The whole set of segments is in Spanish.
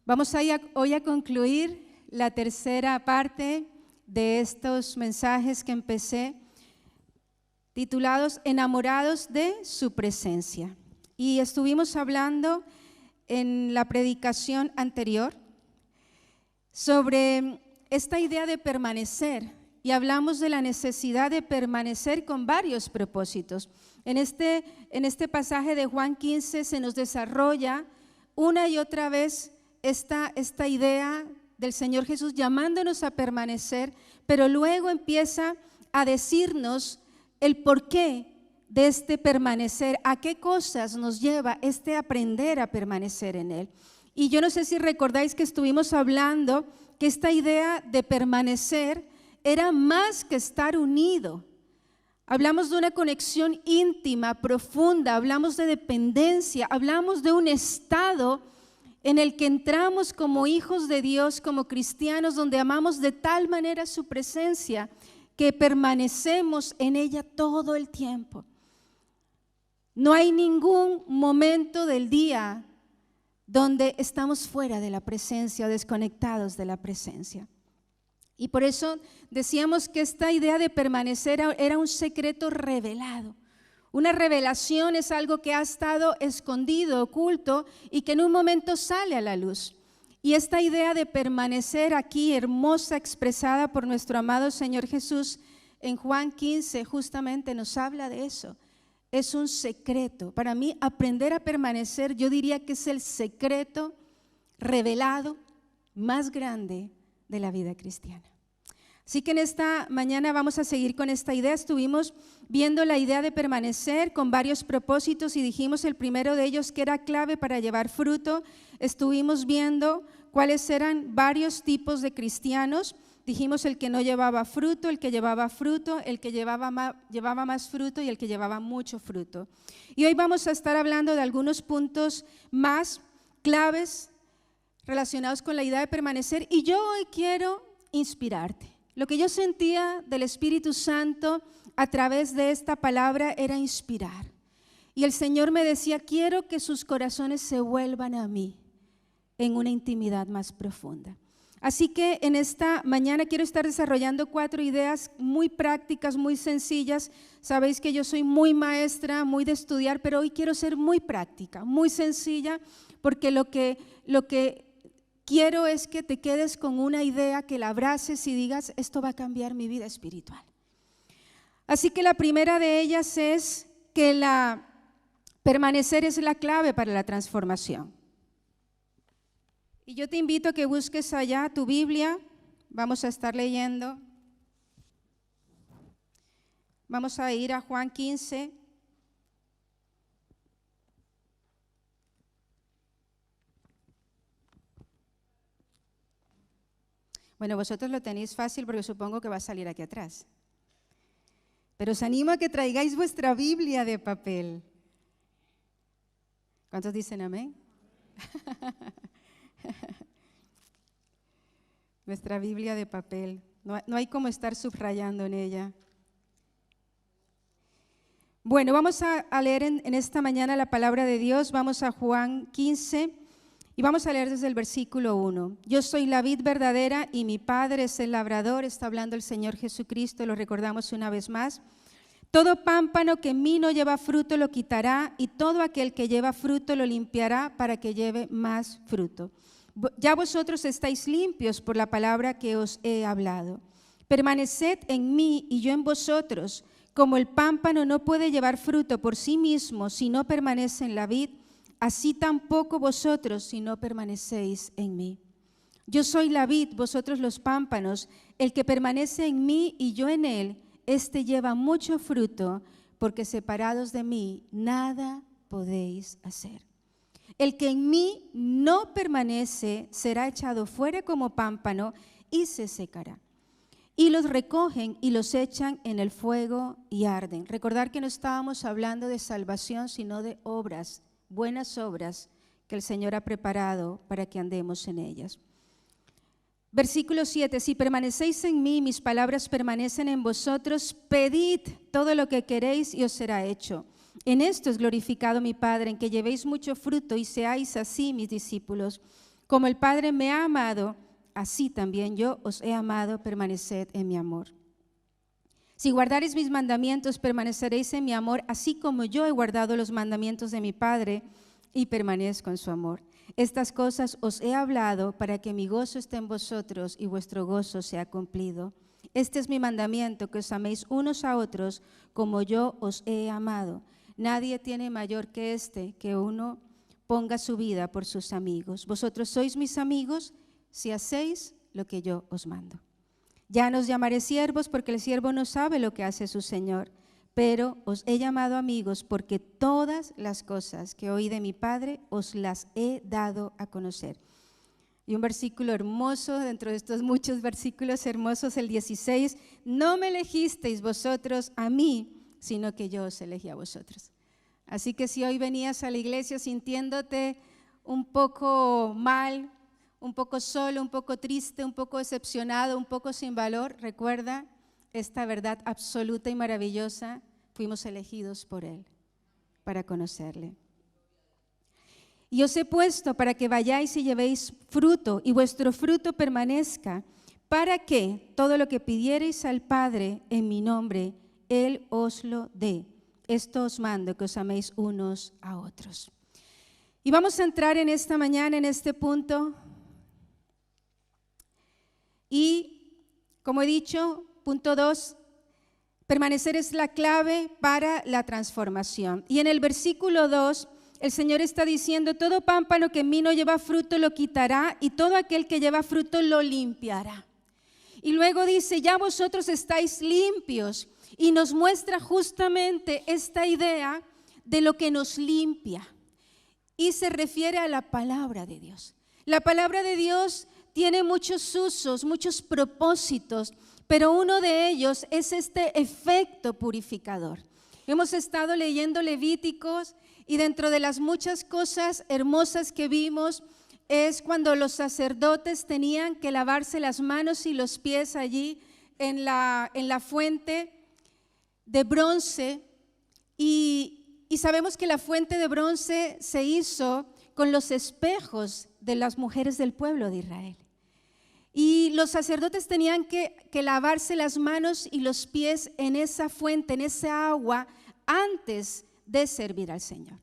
Vamos hoy a concluir la tercera parte de estos mensajes que empecé, titulados Enamorados de su presencia. Y estuvimos hablando en la predicación anterior sobre esta idea de permanecer, y hablamos de la necesidad de permanecer con varios propósitos. En este pasaje de Juan 15 se nos desarrolla una y otra vez esta idea del Señor Jesús llamándonos a permanecer, pero luego empieza a decirnos el porqué de este permanecer, a qué cosas nos lleva este aprender a permanecer en Él. Y yo no sé si recordáis que estuvimos hablando que esta idea de permanecer era más que estar unido. Hablamos de una conexión íntima, profunda, hablamos de dependencia, hablamos de un estado en el que entramos como hijos de Dios, como cristianos, donde amamos de tal manera su presencia que permanecemos en ella todo el tiempo. No hay ningún momento del día donde estamos fuera de la presencia o desconectados de la presencia. Y por eso decíamos que esta idea de permanecer era un secreto revelado. Una revelación es algo que ha estado escondido, oculto, y que en un momento sale a la luz. Y esta idea de permanecer aquí, hermosa, expresada por nuestro amado Señor Jesús, en Juan 15 justamente nos habla de eso. Es un secreto. Para mí, aprender a permanecer, yo diría que es el secreto revelado más grande de la vida cristiana. Así que en esta mañana vamos a seguir con esta idea. Estuvimos viendo la idea de permanecer con varios propósitos y dijimos el primero de ellos que era clave para llevar fruto. Estuvimos viendo cuáles eran varios tipos de cristianos. Dijimos el que no llevaba fruto, el que llevaba fruto, el que llevaba más fruto y el que llevaba mucho fruto. Y hoy vamos a estar hablando de algunos puntos más claves relacionados con la idea de permanecer. Y yo hoy quiero inspirarte. Lo que yo sentía del Espíritu Santo a través de esta palabra era inspirar. Y el Señor me decía, quiero que sus corazones se vuelvan a mí en una intimidad más profunda. Así que en esta mañana quiero estar desarrollando 4 ideas muy prácticas, muy sencillas. Sabéis que yo soy muy maestra, muy de estudiar, pero hoy quiero ser muy práctica, muy sencilla, porque lo que quiero es que te quedes con una idea, que la abraces y digas, esto va a cambiar mi vida espiritual. Así que la primera de ellas es que permanecer es la clave para la transformación. Y yo te invito a que busques allá tu Biblia, vamos a estar leyendo. Vamos a ir a Juan 15. Bueno, vosotros lo tenéis fácil porque supongo que va a salir aquí atrás. Pero os animo a que traigáis vuestra Biblia de papel. ¿Cuántos dicen amén? Nuestra Biblia de papel. No hay como estar subrayando en ella. Bueno, vamos a leer en esta mañana la palabra de Dios. Vamos a Juan 15. Y vamos a leer desde el versículo 1. Yo soy la vid verdadera y mi Padre es el labrador. Está hablando el Señor Jesucristo, lo recordamos una vez más. Todo pámpano que en mí no lleva fruto lo quitará, y todo aquel que lleva fruto lo limpiará para que lleve más fruto. Ya vosotros estáis limpios por la palabra que os he hablado. Permaneced en mí y yo en vosotros. Como el pámpano no puede llevar fruto por sí mismo si no permanece en la vid, así tampoco vosotros si no permanecéis en mí. Yo soy la vid, vosotros los pámpanos. El que permanece en mí y yo en él, éste lleva mucho fruto, porque separados de mí nada podéis hacer. El que en mí no permanece será echado fuera como pámpano y se secará. Y los recogen y los echan en el fuego y arden. Recordar que no estábamos hablando de salvación, sino de obras, buenas obras que el Señor ha preparado para que andemos en ellas. Versículo 7, si permanecéis en mí, mis palabras permanecen en vosotros, pedid todo lo que queréis y os será hecho. En esto es glorificado mi Padre, en que llevéis mucho fruto y seáis así mis discípulos. Como el Padre me ha amado, así también yo os he amado, permaneced en mi amor. Si guardareis mis mandamientos, permaneceréis en mi amor, así como yo he guardado los mandamientos de mi Padre y permanezco en su amor. Estas cosas os he hablado para que mi gozo esté en vosotros y vuestro gozo sea cumplido. Este es mi mandamiento, que os améis unos a otros como yo os he amado. Nadie tiene mayor que este, que uno ponga su vida por sus amigos. Vosotros sois mis amigos si hacéis lo que yo os mando. Ya no os llamaré siervos, porque el siervo no sabe lo que hace su Señor, pero os he llamado amigos, porque todas las cosas que oí de mi Padre os las he dado a conocer. Y un versículo hermoso, dentro de estos muchos versículos hermosos, el 16, no me elegisteis vosotros a mí, sino que yo os elegí a vosotros. Así que si hoy venías a la iglesia sintiéndote un poco mal, un poco solo, un poco triste, un poco decepcionado, un poco sin valor, recuerda esta verdad absoluta y maravillosa: fuimos elegidos por Él para conocerle. Y os he puesto para que vayáis y llevéis fruto, y vuestro fruto permanezca, para que todo lo que pidiereis al Padre en mi nombre, Él os lo dé. Esto os mando, que os améis unos a otros. Y vamos a entrar en esta mañana, en este punto. Y, como he dicho, punto 2, permanecer es la clave para la transformación. Y en el versículo 2, el Señor está diciendo: todo pámpano que en mí no lleva fruto lo quitará, y todo aquel que lleva fruto lo limpiará. Y luego dice: ya vosotros estáis limpios. Y nos muestra justamente esta idea de lo que nos limpia. Y se refiere a la palabra de Dios. La palabra de Dios tiene muchos usos, muchos propósitos, pero uno de ellos es este efecto purificador. Hemos estado leyendo Levíticos, y dentro de las muchas cosas hermosas que vimos es cuando los sacerdotes tenían que lavarse las manos y los pies allí en la fuente de bronce, y sabemos que la fuente de bronce se hizo con los espejos de las mujeres del pueblo de Israel. Y los sacerdotes tenían que lavarse las manos y los pies en esa fuente, en esa agua, antes de servir al Señor.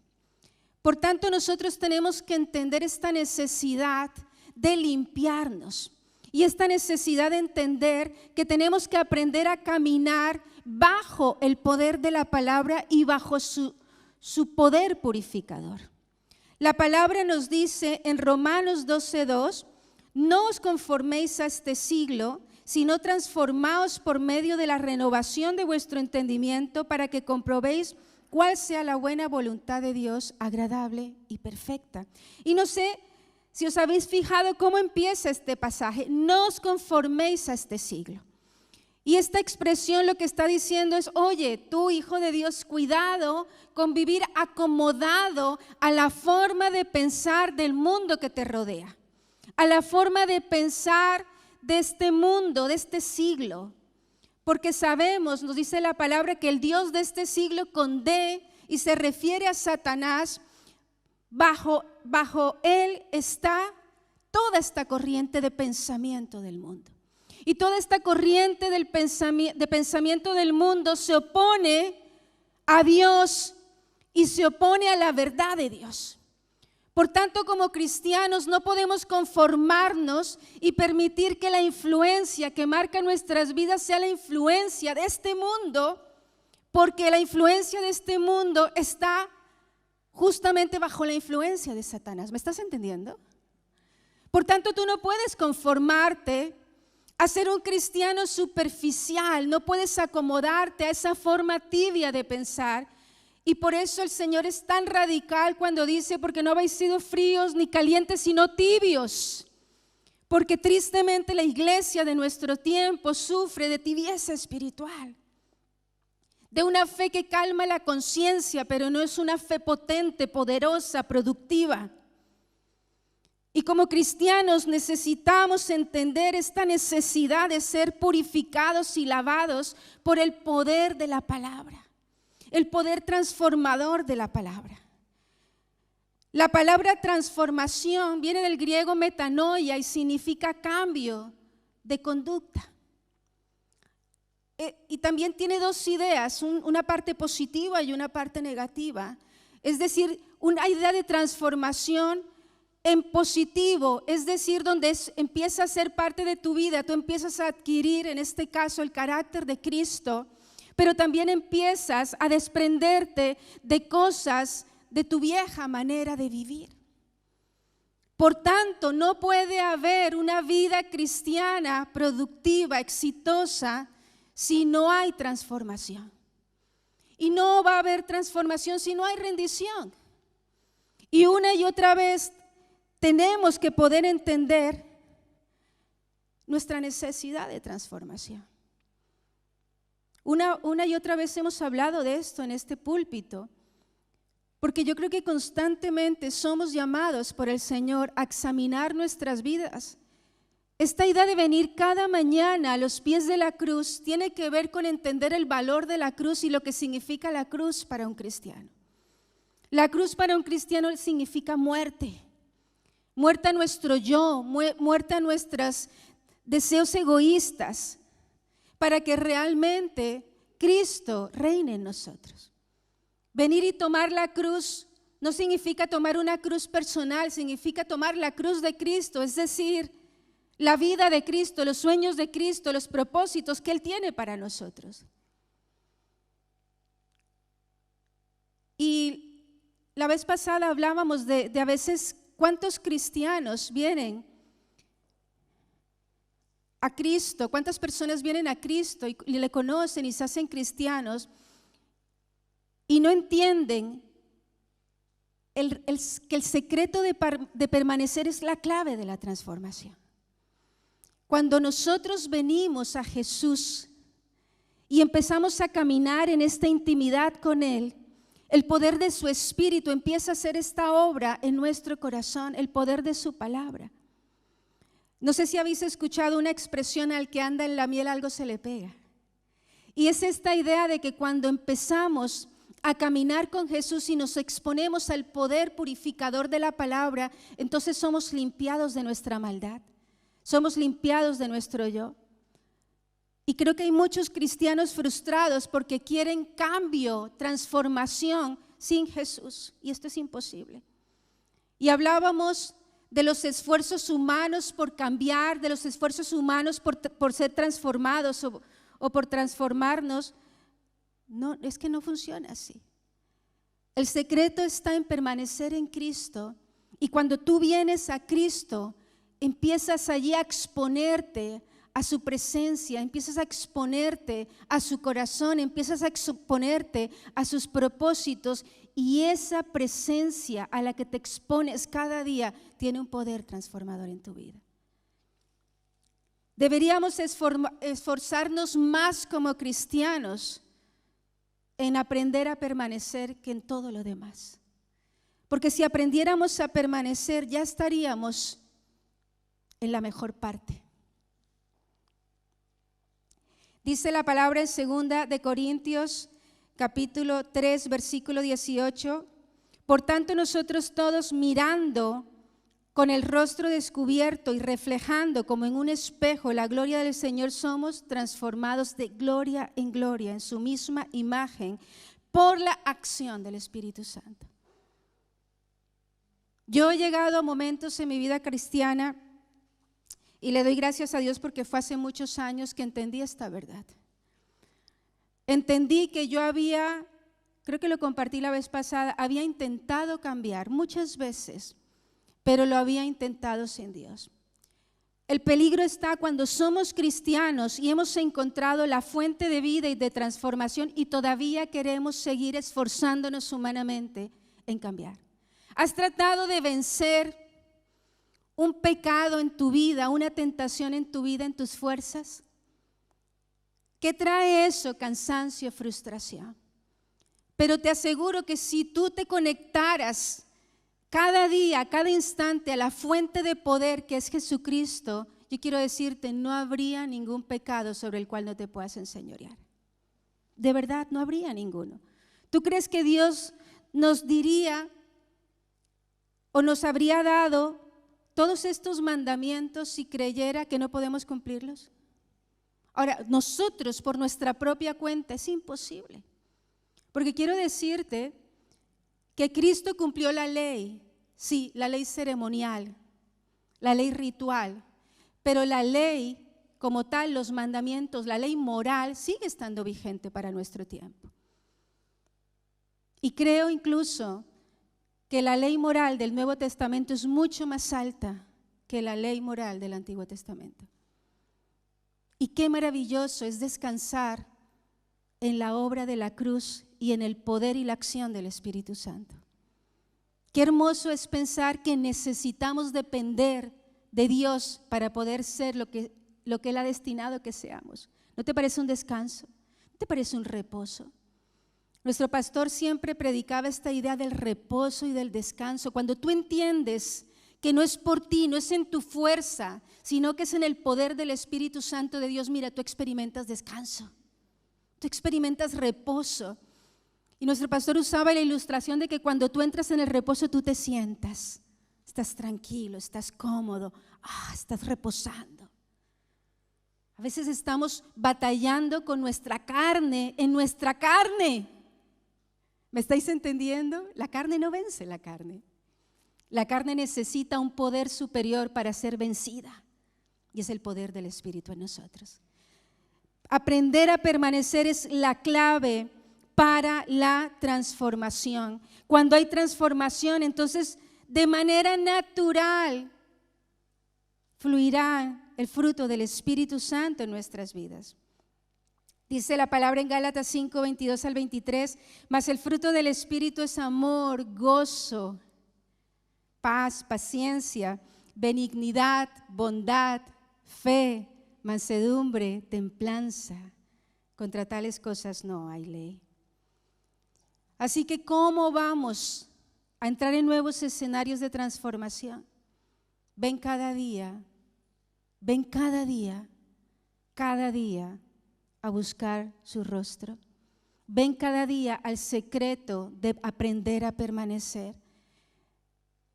Por tanto, nosotros tenemos que entender esta necesidad de limpiarnos y esta necesidad de entender que tenemos que aprender a caminar bajo el poder de la palabra y bajo su poder purificador. La palabra nos dice en Romanos 12:2: no os conforméis a este siglo, sino transformaos por medio de la renovación de vuestro entendimiento, para que comprobéis cuál sea la buena voluntad de Dios, agradable y perfecta. Y no sé si os habéis fijado cómo empieza este pasaje: no os conforméis a este siglo. Y esta expresión lo que está diciendo es: oye, tú, hijo de Dios, cuidado con vivir acomodado a la forma de pensar del mundo que te rodea, a la forma de pensar de este mundo, de este siglo. Porque sabemos, nos dice la palabra, que el Dios de este siglo, con D, y se refiere a Satanás, bajo él está toda esta corriente de pensamiento del mundo. Y toda esta corriente de pensamiento del mundo se opone a Dios y se opone a la verdad de Dios. Por tanto, como cristianos no podemos conformarnos y permitir que la influencia que marca nuestras vidas sea la influencia de este mundo, porque la influencia de este mundo está justamente bajo la influencia de Satanás. ¿Me estás entendiendo? Por tanto, tú no puedes conformarte a ser un cristiano superficial, no puedes acomodarte a esa forma tibia de pensar. Y por eso el Señor es tan radical cuando dice: porque no habéis sido fríos ni calientes, sino tibios. Porque tristemente la iglesia de nuestro tiempo sufre de tibieza espiritual, de una fe que calma la conciencia, pero no es una fe potente, poderosa, productiva. Y como cristianos necesitamos entender esta necesidad de ser purificados y lavados por el poder de la palabra, el poder transformador de la palabra. La palabra transformación viene del griego metanoia y significa cambio de conducta. Y también tiene dos ideas, una parte positiva y una parte negativa. Es decir, una idea de transformación en positivo, es decir, donde empieza a ser parte de tu vida, tú empiezas a adquirir, en este caso, el carácter de Cristo, pero también empiezas a desprenderte de cosas de tu vieja manera de vivir. Por tanto, no puede haber una vida cristiana productiva, exitosa, si no hay transformación. Y no va a haber transformación si no hay rendición. Y una y otra vez tenemos que poder entender nuestra necesidad de transformación. Una y otra vez hemos hablado de esto en este púlpito, porque yo creo que constantemente somos llamados por el Señor a examinar nuestras vidas. Esta idea de venir cada mañana a los pies de la cruz tiene que ver con entender el valor de la cruz y lo que significa la cruz para un cristiano. La cruz para un cristiano significa muerte. Muerte a nuestro yo, muerte a nuestros deseos egoístas, para que realmente Cristo reine en nosotros. Venir y tomar la cruz no significa tomar una cruz personal, significa tomar la cruz de Cristo, es decir, la vida de Cristo, los sueños de Cristo, los propósitos que Él tiene para nosotros. Y la vez pasada hablábamos de a veces cuántos cristianos vienen a Cristo, cuántas personas vienen a Cristo y le conocen y se hacen cristianos y no entienden que el secreto de permanecer es la clave de la transformación. Cuando nosotros venimos a Jesús y empezamos a caminar en esta intimidad con Él, el poder de su Espíritu empieza a hacer esta obra en nuestro corazón, el poder de su palabra. No sé si habéis escuchado una expresión: al que anda en la miel algo se le pega. Y es esta idea de que cuando empezamos a caminar con Jesús y nos exponemos al poder purificador de la palabra, entonces somos limpiados de nuestra maldad, somos limpiados de nuestro yo. Y creo que hay muchos cristianos frustrados porque quieren cambio, transformación sin Jesús, y esto es imposible. Y hablábamos de los esfuerzos humanos por cambiar, de los esfuerzos humanos por ser transformados o por transformarnos. No, es que no funciona así. El secreto está en permanecer en Cristo, y cuando tú vienes a Cristo, empiezas allí a exponerte a su presencia, empiezas a exponerte a su corazón, empiezas a exponerte a sus propósitos, y esa presencia a la que te expones cada día tiene un poder transformador en tu vida. Deberíamos esforzarnos más como cristianos en aprender a permanecer que en todo lo demás. Porque si aprendiéramos a permanecer, ya estaríamos en la mejor parte. Dice la palabra en 2 de Corintios, capítulo 3, versículo 18: por tanto nosotros todos, mirando con el rostro descubierto y reflejando como en un espejo la gloria del Señor, somos transformados de gloria en gloria en su misma imagen por la acción del Espíritu Santo. Yo he llegado a momentos en mi vida cristiana y le doy gracias a Dios porque fue hace muchos años que entendí esta verdad. Entendí que yo creo que lo compartí la vez pasada, había intentado cambiar muchas veces, pero lo había intentado sin Dios. El peligro está cuando somos cristianos y hemos encontrado la fuente de vida y de transformación y todavía queremos seguir esforzándonos humanamente en cambiar. ¿Has tratado de vencer un pecado en tu vida, una tentación en tu vida, en tus fuerzas? ¿Qué trae eso? Cansancio, frustración. Pero te aseguro que si tú te conectaras cada día, cada instante a la fuente de poder que es Jesucristo, yo quiero decirte, no habría ningún pecado sobre el cual no te puedas enseñorear. De verdad, no habría ninguno. ¿Tú crees que Dios nos diría ¿O nos habría dado todos estos mandamientos si creyera que no podemos cumplirlos? Ahora, nosotros por nuestra propia cuenta es imposible. Porque quiero decirte que Cristo cumplió la ley, sí, la ley ceremonial, la ley ritual, pero la ley como tal, los mandamientos, la ley moral sigue estando vigente para nuestro tiempo. Y creo incluso que la ley moral del Nuevo Testamento es mucho más alta que la ley moral del Antiguo Testamento. Y qué maravilloso es descansar en la obra de la cruz y en el poder y la acción del Espíritu Santo. Qué hermoso es pensar que necesitamos depender de Dios para poder ser lo que Él ha destinado que seamos. ¿No te parece un descanso? ¿No te parece un reposo? Nuestro pastor siempre predicaba esta idea del reposo y del descanso. Cuando tú entiendes que no es por ti, no es en tu fuerza, sino que es en el poder del Espíritu Santo de Dios, mira, tú experimentas descanso, tú experimentas reposo. Y nuestro pastor usaba la ilustración de que cuando tú entras en el reposo tú te sientas, estás tranquilo, estás cómodo, estás reposando. A veces estamos batallando con nuestra carne, en nuestra carne. ¿Me estáis entendiendo? La carne no vence la carne. La carne necesita un poder superior para ser vencida, y es el poder del Espíritu en nosotros. Aprender a permanecer es la clave para la transformación. Cuando hay transformación, entonces de manera natural fluirá el fruto del Espíritu Santo en nuestras vidas. Dice la palabra en Gálatas 5, 22 al 23, mas el fruto del Espíritu es amor, gozo, paz, paciencia, benignidad, bondad, fe, mansedumbre, templanza. Contra tales cosas no hay ley. Así que, ¿cómo vamos a entrar en nuevos escenarios de transformación? Ven cada día a buscar su rostro. Ven cada día al secreto de aprender a permanecer.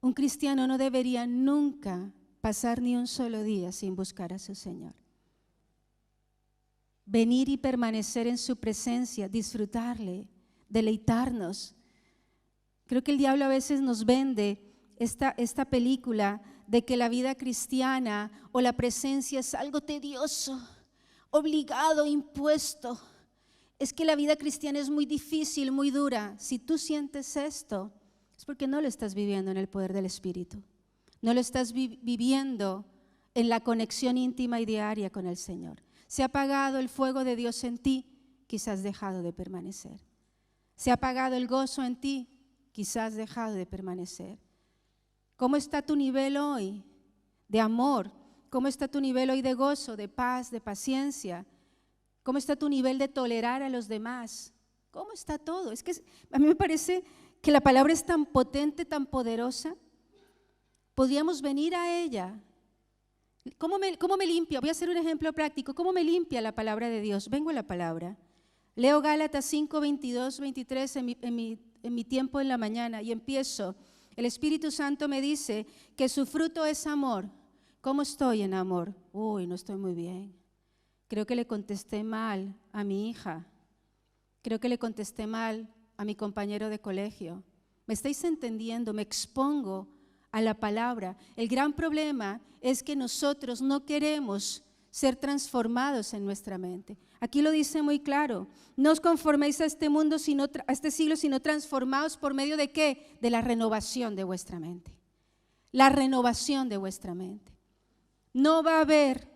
Un cristiano no debería nunca pasar ni un solo día sin buscar a su Señor. Venir y permanecer en su presencia, disfrutarle, deleitarnos. Creo que el diablo a veces nos vende esta película de que la vida cristiana o la presencia es algo tedioso, obligado, impuesto. Es que la vida cristiana es muy difícil, muy dura. Si tú sientes esto, es porque no lo estás viviendo en el poder del Espíritu. No lo estás viviendo en la conexión íntima y diaria con el Señor. Se ha apagado el fuego de Dios en ti, quizás has dejado de permanecer. Se ha apagado el gozo en ti, quizás has dejado de permanecer. ¿Cómo está tu nivel hoy de amor? ¿Cómo está tu nivel hoy de gozo, de paz, de paciencia? ¿Cómo está tu nivel de tolerar a los demás? ¿Cómo está todo? Es que a mí me parece que la palabra es tan potente, tan poderosa. Podríamos venir a ella. ¿Cómo me limpia? Voy a hacer un ejemplo práctico. ¿Cómo me limpia la palabra de Dios? Vengo a la palabra. Leo Gálatas 5, 22, 23 en mi tiempo en la mañana y empiezo. El Espíritu Santo me dice que su fruto es amor. ¿Cómo estoy en amor? Uy, no estoy muy bien. Creo que le contesté mal a mi hija. Creo que le contesté mal a mi compañero de colegio. ¿Me estáis entendiendo? Me expongo a la palabra. El gran problema es que nosotros no queremos ser transformados en nuestra mente. Aquí lo dice muy claro. No os conforméis a este mundo, a este siglo, sino transformaos por medio de ¿qué? De la renovación de vuestra mente. La renovación de vuestra mente. No va a haber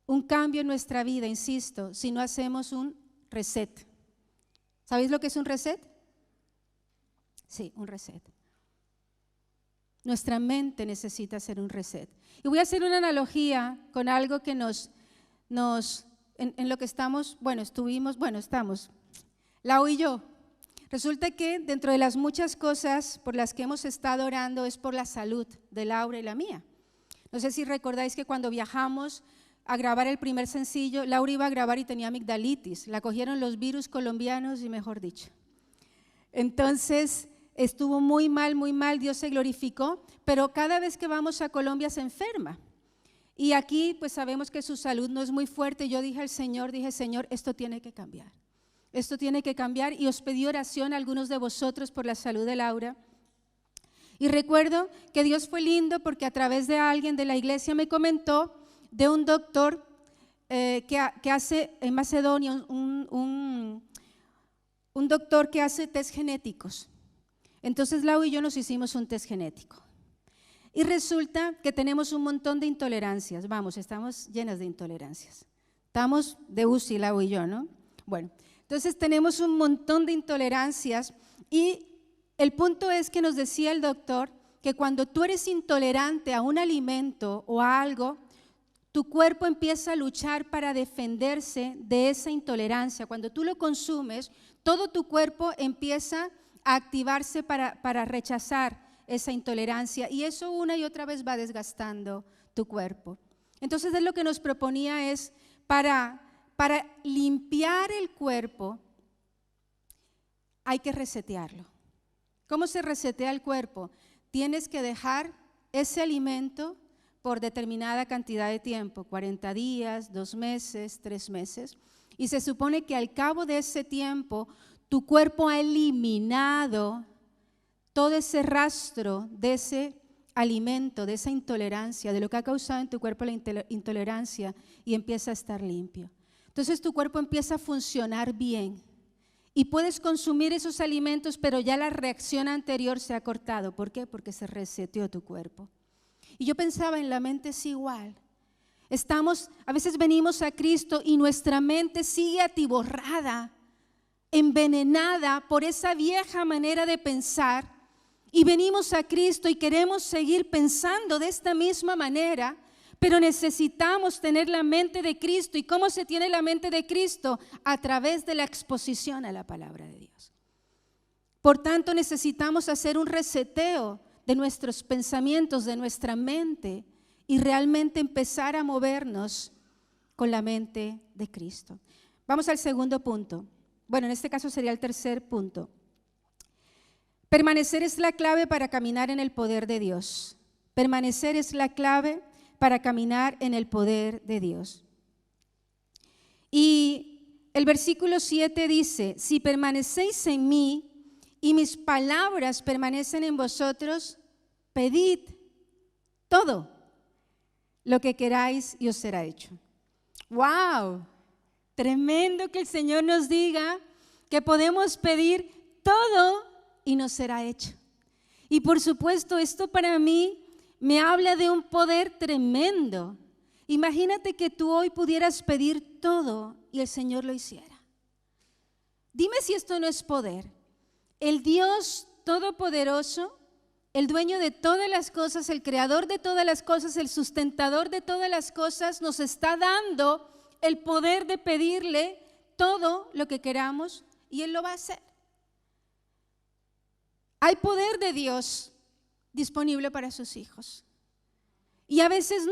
un cambio en nuestra vida, insisto, si no hacemos un reset. ¿Sabéis lo que es un reset? Sí, un reset. Nuestra mente necesita hacer un reset. Y voy a hacer una analogía con algo que en lo que estamos, estamos, Lau y yo. Resulta que dentro de las muchas cosas por las que hemos estado orando es por la salud de Laura y la mía. No sé si recordáis que cuando viajamos a grabar el primer sencillo, Laura iba a grabar y tenía amigdalitis. La cogieron los virus colombianos y mejor dicho. Entonces, estuvo muy mal, Dios se glorificó, pero cada vez que vamos a Colombia se enferma. Y aquí pues sabemos que su salud no es muy fuerte. Yo dije, Señor, esto tiene que cambiar. Esto tiene que cambiar, y os pedí oración a algunos de vosotros por la salud de Laura. Y recuerdo que Dios fue lindo porque a través de alguien de la iglesia me comentó de un doctor que hace en Macedonia, un doctor que hace test genéticos. Entonces Lau y yo nos hicimos un test genético. Y resulta que tenemos un montón de intolerancias. Vamos, estamos llenas de intolerancias. Estamos de UCI, Lau y yo, ¿no? Bueno, entonces tenemos un montón de intolerancias, y el punto es que nos decía el doctor que cuando tú eres intolerante a un alimento o a algo, tu cuerpo empieza a luchar para defenderse de esa intolerancia. Cuando tú lo consumes, todo tu cuerpo empieza a activarse para rechazar esa intolerancia, y eso una y otra vez va desgastando tu cuerpo. Entonces él lo que nos proponía es para limpiar el cuerpo hay que resetearlo. ¿Cómo se resetea el cuerpo? Tienes que dejar ese alimento por determinada cantidad de tiempo, 40 días, 2 meses, 3 meses, y se supone que al cabo de ese tiempo tu cuerpo ha eliminado todo ese rastro de ese alimento, de esa intolerancia, de lo que ha causado en tu cuerpo la intolerancia, y empieza a estar limpio. Entonces tu cuerpo empieza a funcionar bien y puedes consumir esos alimentos, pero ya la reacción anterior se ha cortado. ¿Por qué? Porque se reseteó tu cuerpo. Y yo pensaba, en la mente es igual. A veces venimos a Cristo y nuestra mente sigue atiborrada, envenenada por esa vieja manera de pensar. Y venimos a Cristo y queremos seguir pensando de esta misma manera, pero necesitamos tener la mente de Cristo. ¿Y cómo se tiene la mente de Cristo? A través de la exposición a la palabra de Dios. Por tanto, necesitamos hacer un reseteo de nuestros pensamientos, de nuestra mente, y realmente empezar a movernos con la mente de Cristo. Vamos al segundo punto. Bueno, en este caso sería el tercer punto. Permanecer es la clave para caminar en el poder de Dios. Permanecer es la clave para caminar en el poder de Dios. Y el versículo 7 dice, si permanecéis en mí y mis palabras permanecen en vosotros, pedid todo lo que queráis y os será hecho. ¡Wow! Tremendo que el Señor nos diga que podemos pedir todo y nos será hecho. Y por supuesto, esto para mí me habla de un poder tremendo. Imagínate que tú hoy pudieras pedir todo y el Señor lo hiciera. Dime si esto no es poder. El Dios Todopoderoso, el dueño de todas las cosas, el creador de todas las cosas, el sustentador de todas las cosas, nos está dando el poder de pedirle todo lo que queramos y Él lo va a hacer. Hay poder de Dios disponible para sus hijos. Y a veces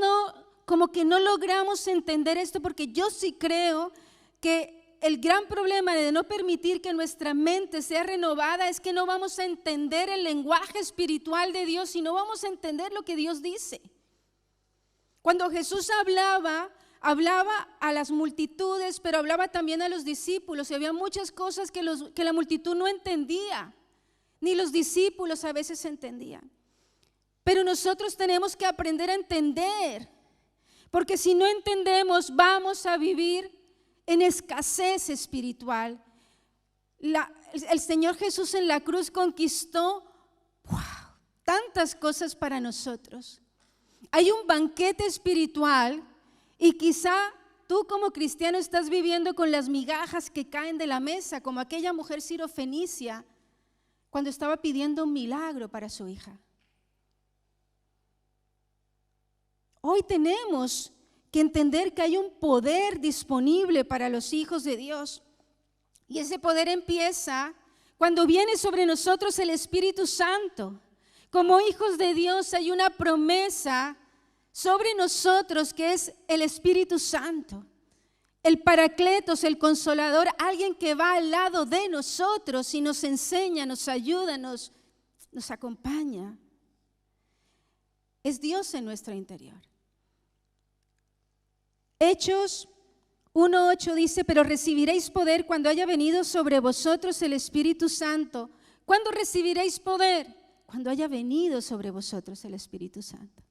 como que no logramos entender esto, porque yo sí creo que el gran problema de no permitir que nuestra mente sea renovada es que no vamos a entender el lenguaje espiritual de Dios y no vamos a entender lo que Dios dice. Cuando Jesús hablaba a las multitudes, pero hablaba también a los discípulos, y había muchas cosas que la multitud no entendía. Ni los discípulos a veces entendían. Pero nosotros tenemos que aprender a entender, porque si no entendemos vamos a vivir en escasez espiritual. El Señor Jesús en la cruz conquistó tantas cosas para nosotros. Hay un banquete espiritual y quizá tú como cristiano estás viviendo con las migajas que caen de la mesa, como aquella mujer sirofenicia cuando estaba pidiendo un milagro para su hija. Hoy tenemos que entender que hay un poder disponible para los hijos de Dios. Y ese poder empieza cuando viene sobre nosotros el Espíritu Santo. Como hijos de Dios hay una promesa sobre nosotros que es el Espíritu Santo. El Paracletos, el Consolador, alguien que va al lado de nosotros y nos enseña, nos ayuda, nos nos acompaña. Es Dios en nuestro interior. Hechos 1:8 dice, pero recibiréis poder cuando haya venido sobre vosotros el Espíritu Santo. ¿Cuándo recibiréis poder? Cuando haya venido sobre vosotros el Espíritu Santo.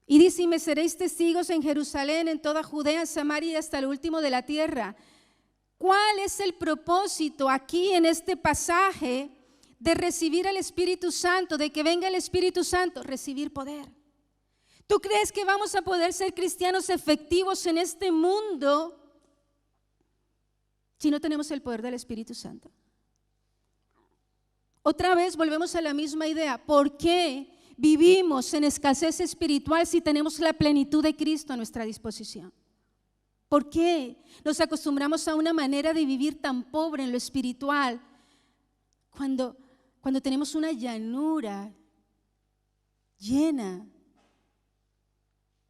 Y dice, y me seréis testigos en Jerusalén, en toda Judea, en Samaria y hasta el último de la tierra. ¿Cuál es el propósito aquí en este pasaje de recibir al Espíritu Santo, de que venga el Espíritu Santo? Recibir poder. ¿Tú crees que vamos a poder ser cristianos efectivos en este mundo si no tenemos el poder del Espíritu Santo? Otra vez volvemos a la misma idea. ¿Por qué vivimos en escasez espiritual si tenemos la plenitud de Cristo a nuestra disposición? ¿Por qué nos acostumbramos a una manera de vivir tan pobre en lo espiritual cuando tenemos una llanura llena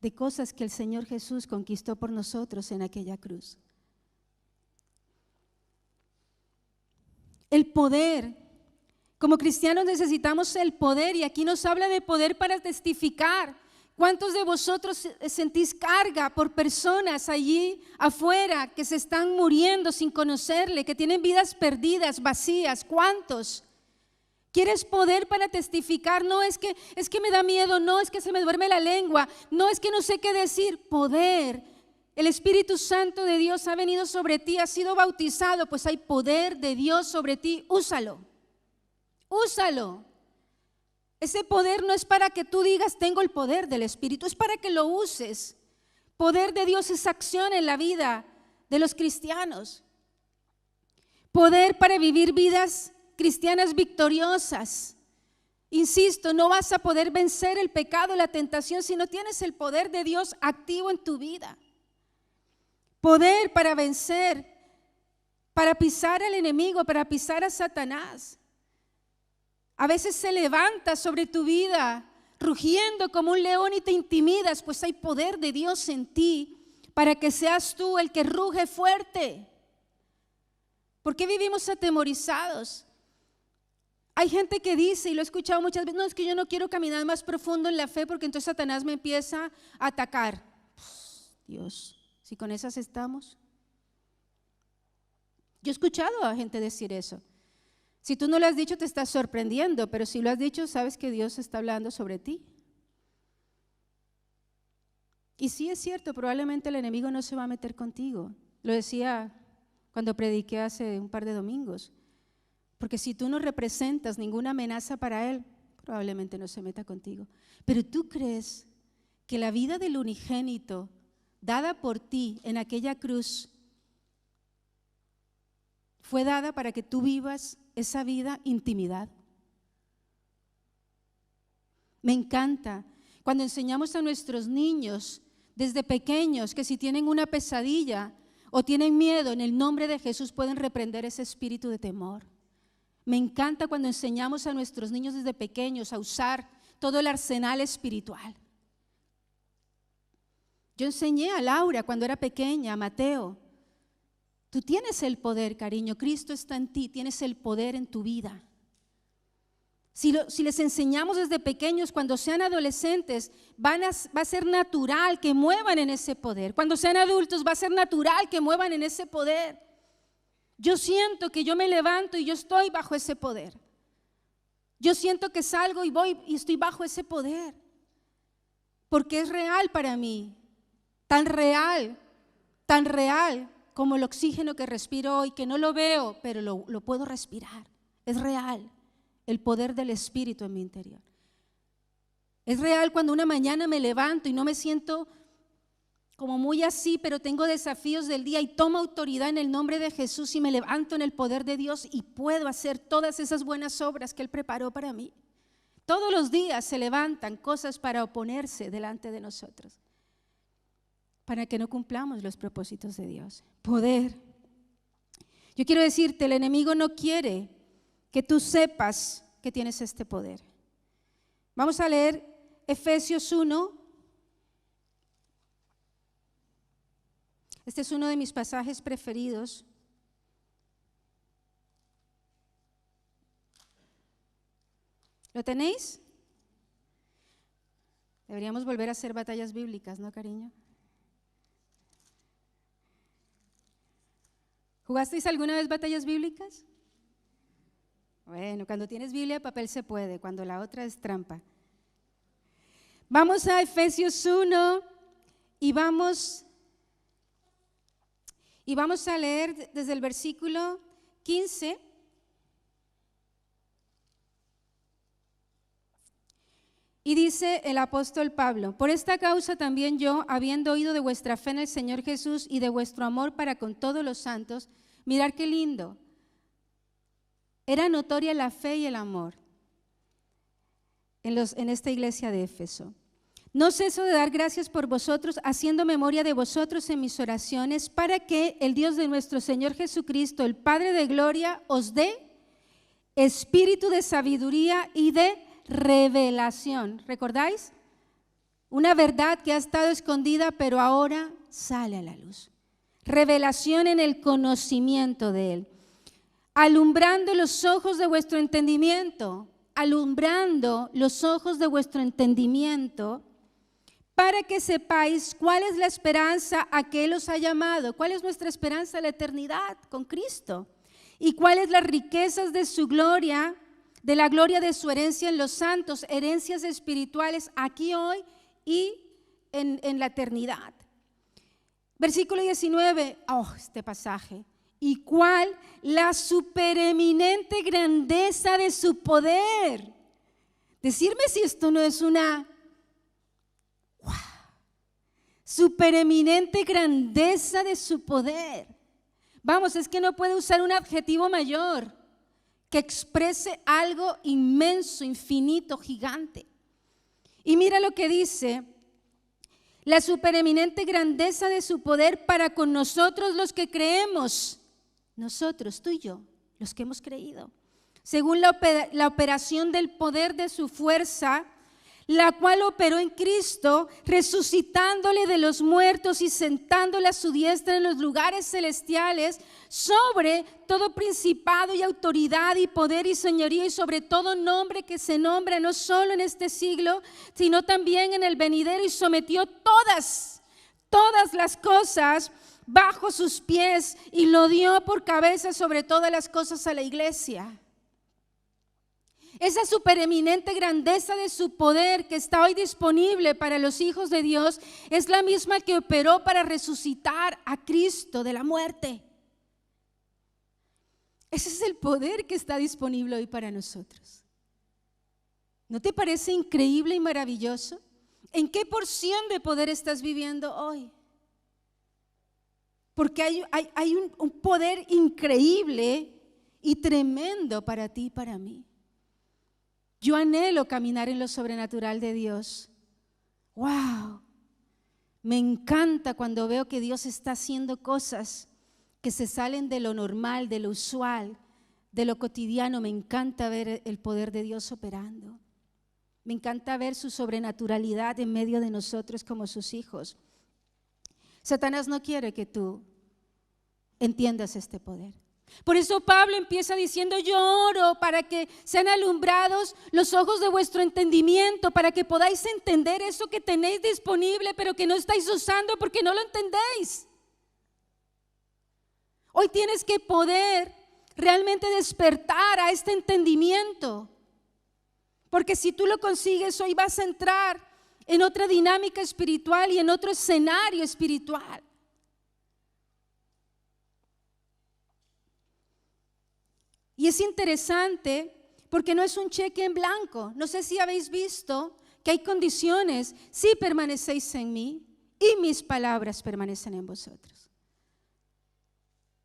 de cosas que el Señor Jesús conquistó por nosotros en aquella cruz? El poder. Como cristianos necesitamos el poder, y aquí nos habla de poder para testificar. ¿Cuántos de vosotros sentís carga por personas allí afuera que se están muriendo sin conocerle, que tienen vidas perdidas, vacías? ¿Cuántos? ¿Quieres poder para testificar? No, es que me da miedo, no, es que se me duerme la lengua, no, es que no sé qué decir. Poder. El Espíritu Santo de Dios ha venido sobre ti, has sido bautizado, pues hay poder de Dios sobre ti, úsalo. Úsalo. Ese poder no es para que tú digas tengo el poder del Espíritu, es para que lo uses. Poder de Dios es acción en la vida de los cristianos. Poder para vivir vidas cristianas victoriosas. Insisto, no vas a poder vencer el pecado, la tentación, si no tienes el poder de Dios activo en tu vida. Poder para vencer, para pisar al enemigo, para pisar a Satanás. A veces se levanta sobre tu vida rugiendo como un león y te intimidas, pues hay poder de Dios en ti para que seas tú el que ruge fuerte. ¿Por qué vivimos atemorizados? Hay gente que dice, y lo he escuchado muchas veces, no, es que yo no quiero caminar más profundo en la fe porque entonces Satanás me empieza a atacar. Dios, si con esas estamos. Yo he escuchado a gente decir eso. Si tú no lo has dicho, te estás sorprendiendo, pero si lo has dicho, sabes que Dios está hablando sobre ti. Y sí es cierto, probablemente el enemigo no se va a meter contigo. Lo decía cuando prediqué hace un par de domingos. Porque si tú no representas ninguna amenaza para él, probablemente no se meta contigo. Pero tú crees que la vida del unigénito dada por ti en aquella cruz fue dada para que tú vivas esa vida intimidad. Me encanta cuando enseñamos a nuestros niños desde pequeños que si tienen una pesadilla o tienen miedo, en el nombre de Jesús pueden reprender ese espíritu de temor. Me encanta cuando enseñamos a nuestros niños desde pequeños a usar todo el arsenal espiritual. Yo enseñé a Laura cuando era pequeña, a Mateo. Tú tienes el poder, cariño, Cristo está en ti, tienes el poder en tu vida. Si les enseñamos desde pequeños, cuando sean adolescentes, va a ser natural que muevan en ese poder. Cuando sean adultos, va a ser natural que muevan en ese poder. Yo siento que yo me levanto y yo estoy bajo ese poder. Yo siento que salgo y voy y estoy bajo ese poder. Porque es real para mí, tan real como el oxígeno que respiro hoy, que no lo veo, pero lo puedo respirar. Es real el poder del Espíritu en mi interior. Es real cuando una mañana me levanto y no me siento como muy así, pero tengo desafíos del día y tomo autoridad en el nombre de Jesús y me levanto en el poder de Dios y puedo hacer todas esas buenas obras que Él preparó para mí. Todos los días se levantan cosas para oponerse delante de nosotros, para que no cumplamos los propósitos de Dios. Poder. Yo quiero decirte, el enemigo no quiere que tú sepas que tienes este poder. Vamos a leer Efesios 1. Este es uno de mis pasajes preferidos. ¿Lo tenéis? Deberíamos volver a hacer batallas bíblicas, ¿no, cariño? ¿Jugasteis alguna vez batallas bíblicas? Bueno, cuando tienes Biblia, papel se puede, cuando la otra es trampa. Vamos a Efesios 1 y vamos a leer desde el versículo 15. Y dice el apóstol Pablo: por esta causa también yo, habiendo oído de vuestra fe en el Señor Jesús y de vuestro amor para con todos los santos, mirad qué lindo, era notoria la fe y el amor en esta iglesia de Éfeso. No ceso de dar gracias por vosotros, haciendo memoria de vosotros en mis oraciones, para que el Dios de nuestro Señor Jesucristo, el Padre de gloria, os dé espíritu de sabiduría y de revelación. ¿Recordáis? Una verdad que ha estado escondida, pero ahora sale a la luz. Revelación en el conocimiento de Él. Alumbrando los ojos de vuestro entendimiento, alumbrando los ojos de vuestro entendimiento, para que sepáis cuál es la esperanza a que Él os ha llamado. ¿Cuál es nuestra esperanza? La eternidad con Cristo. ¿Y cuáles las riquezas de su gloria, de la gloria de su herencia en los santos, herencias espirituales aquí hoy y en la eternidad? Versículo 19, este pasaje. ¿Y cuál la supereminente grandeza de su poder? Decirme si esto no es una supereminente grandeza de su poder. Vamos, es que no puede usar un adjetivo mayor que exprese algo inmenso, infinito, gigante. Y mira lo que dice: la supereminente grandeza de su poder para con nosotros los que creemos. Nosotros, tú y yo, los que hemos creído. Según la operación del poder de su fuerza, la cual operó en Cristo, resucitándole de los muertos y sentándole a su diestra en los lugares celestiales, sobre todo principado y autoridad y poder y señorío y sobre todo nombre que se nombra no solo en este siglo, sino también en el venidero, y sometió todas las cosas bajo sus pies y lo dio por cabeza sobre todas las cosas a la iglesia. Esa supereminente grandeza de su poder que está hoy disponible para los hijos de Dios es la misma que operó para resucitar a Cristo de la muerte. Ese es el poder que está disponible hoy para nosotros. ¿No te parece increíble y maravilloso? ¿En qué porción de poder estás viviendo hoy? Porque hay un poder increíble y tremendo para ti y para mí. Yo anhelo caminar en lo sobrenatural de Dios. ¡Wow! Me encanta cuando veo que Dios está haciendo cosas que se salen de lo normal, de lo usual, de lo cotidiano. Me encanta ver el poder de Dios operando. Me encanta ver su sobrenaturalidad en medio de nosotros como sus hijos. Satanás no quiere que tú entiendas este poder. Por eso Pablo empieza diciendo: yo oro para que sean alumbrados los ojos de vuestro entendimiento, para que podáis entender eso que tenéis disponible, pero que no estáis usando porque no lo entendéis. Hoy tienes que poder realmente despertar a este entendimiento, porque si tú lo consigues, hoy vas a entrar en otra dinámica espiritual y en otro escenario espiritual. Y es interesante porque no es un cheque en blanco. No sé si habéis visto que hay condiciones. Si permanecéis en mí y mis palabras permanecen en vosotros.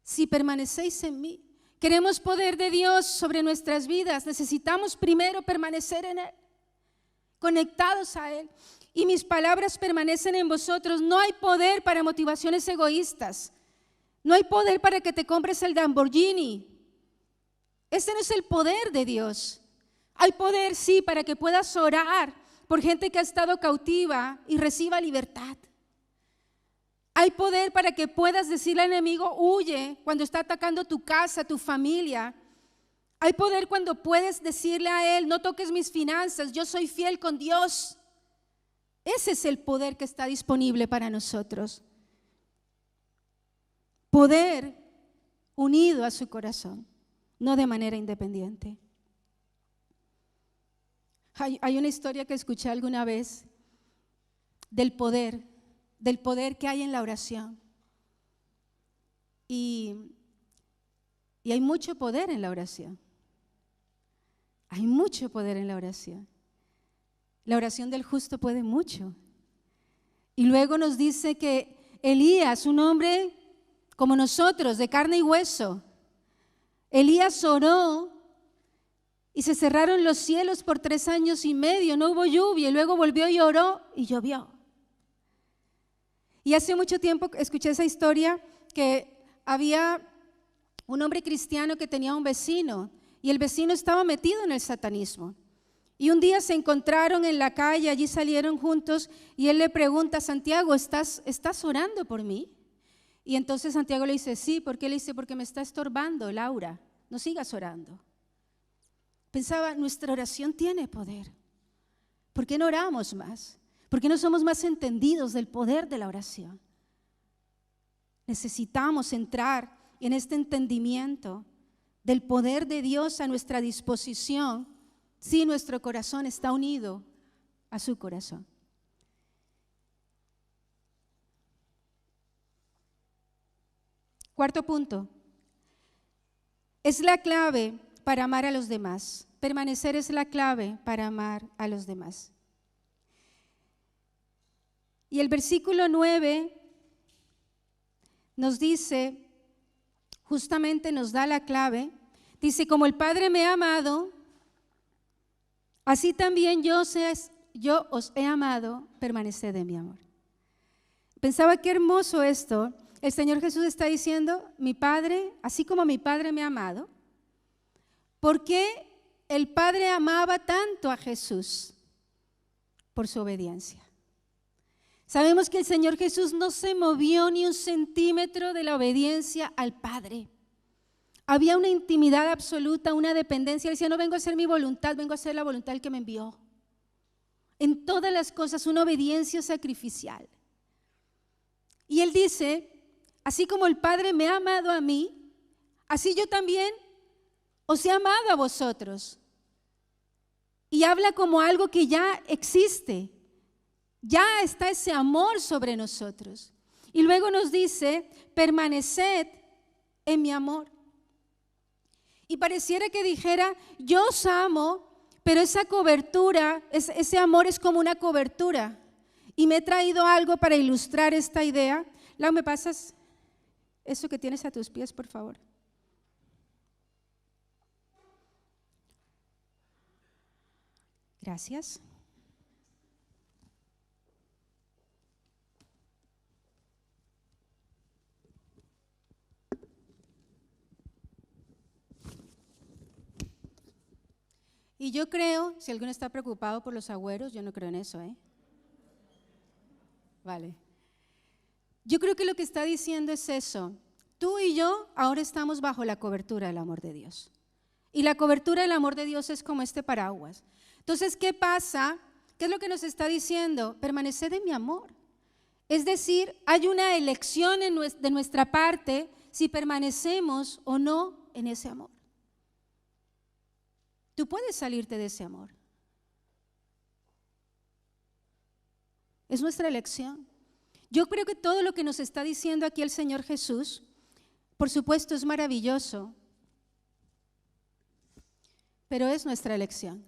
Si permanecéis en mí. Queremos poder de Dios sobre nuestras vidas. Necesitamos primero permanecer en Él, conectados a Él. Y mis palabras permanecen en vosotros. No hay poder para motivaciones egoístas. No hay poder para que te compres el Lamborghini. Ese no es el poder de Dios. Hay poder, sí, para que puedas orar por gente que ha estado cautiva y reciba libertad. Hay poder para que puedas decirle al enemigo: huye, cuando está atacando tu casa, tu familia. Hay poder cuando puedes decirle a Él, no toques mis finanzas, yo soy fiel con Dios. Ese es el poder que está disponible para nosotros. Poder unido a su corazón, no de manera independiente. Hay una historia que escuché alguna vez del poder que hay en la oración. Y hay mucho poder en la oración. Hay mucho poder en la oración. La oración del justo puede mucho. Y luego nos dice que Elías, un hombre como nosotros, de carne y hueso, Elías oró y se cerraron los cielos por 3 años y medio, no hubo lluvia, y luego volvió y oró y llovió. Y hace mucho tiempo escuché esa historia que había un hombre cristiano que tenía un vecino y el vecino estaba metido en el satanismo. Y un día se encontraron en la calle, allí salieron juntos y él le pregunta, Santiago, ¿estás orando por mí? Y entonces Santiago le dice, sí, ¿por qué? Le dice, porque me está estorbando, Laura, no sigas orando. Pensaba, nuestra oración tiene poder. ¿Por qué no oramos más? ¿Por qué no somos más entendidos del poder de la oración? Necesitamos entrar en este entendimiento del poder de Dios a nuestra disposición si nuestro corazón está unido a su corazón. Cuarto punto, es la clave para amar a los demás. Permanecer es la clave para amar a los demás. Y el versículo 9 nos dice, justamente nos da la clave, dice, como el Padre me ha amado, así también yo os he amado, permaneced en mi amor. Pensaba qué hermoso esto. El Señor Jesús está diciendo, mi Padre, así como mi Padre me ha amado. ¿Por qué el Padre amaba tanto a Jesús? Por su obediencia. Sabemos que el Señor Jesús no se movió ni un centímetro de la obediencia al Padre. Había una intimidad absoluta, una dependencia. Él decía, no vengo a hacer mi voluntad, vengo a hacer la voluntad del que me envió. En todas las cosas, una obediencia sacrificial. Y Él dice, así como el Padre me ha amado a mí, así yo también os he amado a vosotros. Y habla como algo que ya existe. Ya está ese amor sobre nosotros. Y luego nos dice, permaneced en mi amor. Y pareciera que dijera, yo os amo, pero esa cobertura, ese amor es como una cobertura. Y me he traído algo para ilustrar esta idea. Lau, ¿me pasas eso que tienes a tus pies, por favor? Gracias. Y yo creo, si alguno está preocupado por los agüeros, yo no creo en eso, ¿eh? Vale. Yo creo que lo que está diciendo es eso. Tú y yo ahora estamos bajo la cobertura del amor de Dios. Y la cobertura del amor de Dios es como este paraguas. Entonces, ¿qué pasa? ¿Qué es lo que nos está diciendo? Permaneced en mi amor. Es decir, hay una elección de nuestra parte si permanecemos o no en ese amor. Tú puedes salirte de ese amor. Es nuestra elección. Yo creo que todo lo que nos está diciendo aquí el Señor Jesús, por supuesto, es maravilloso, pero es nuestra elección.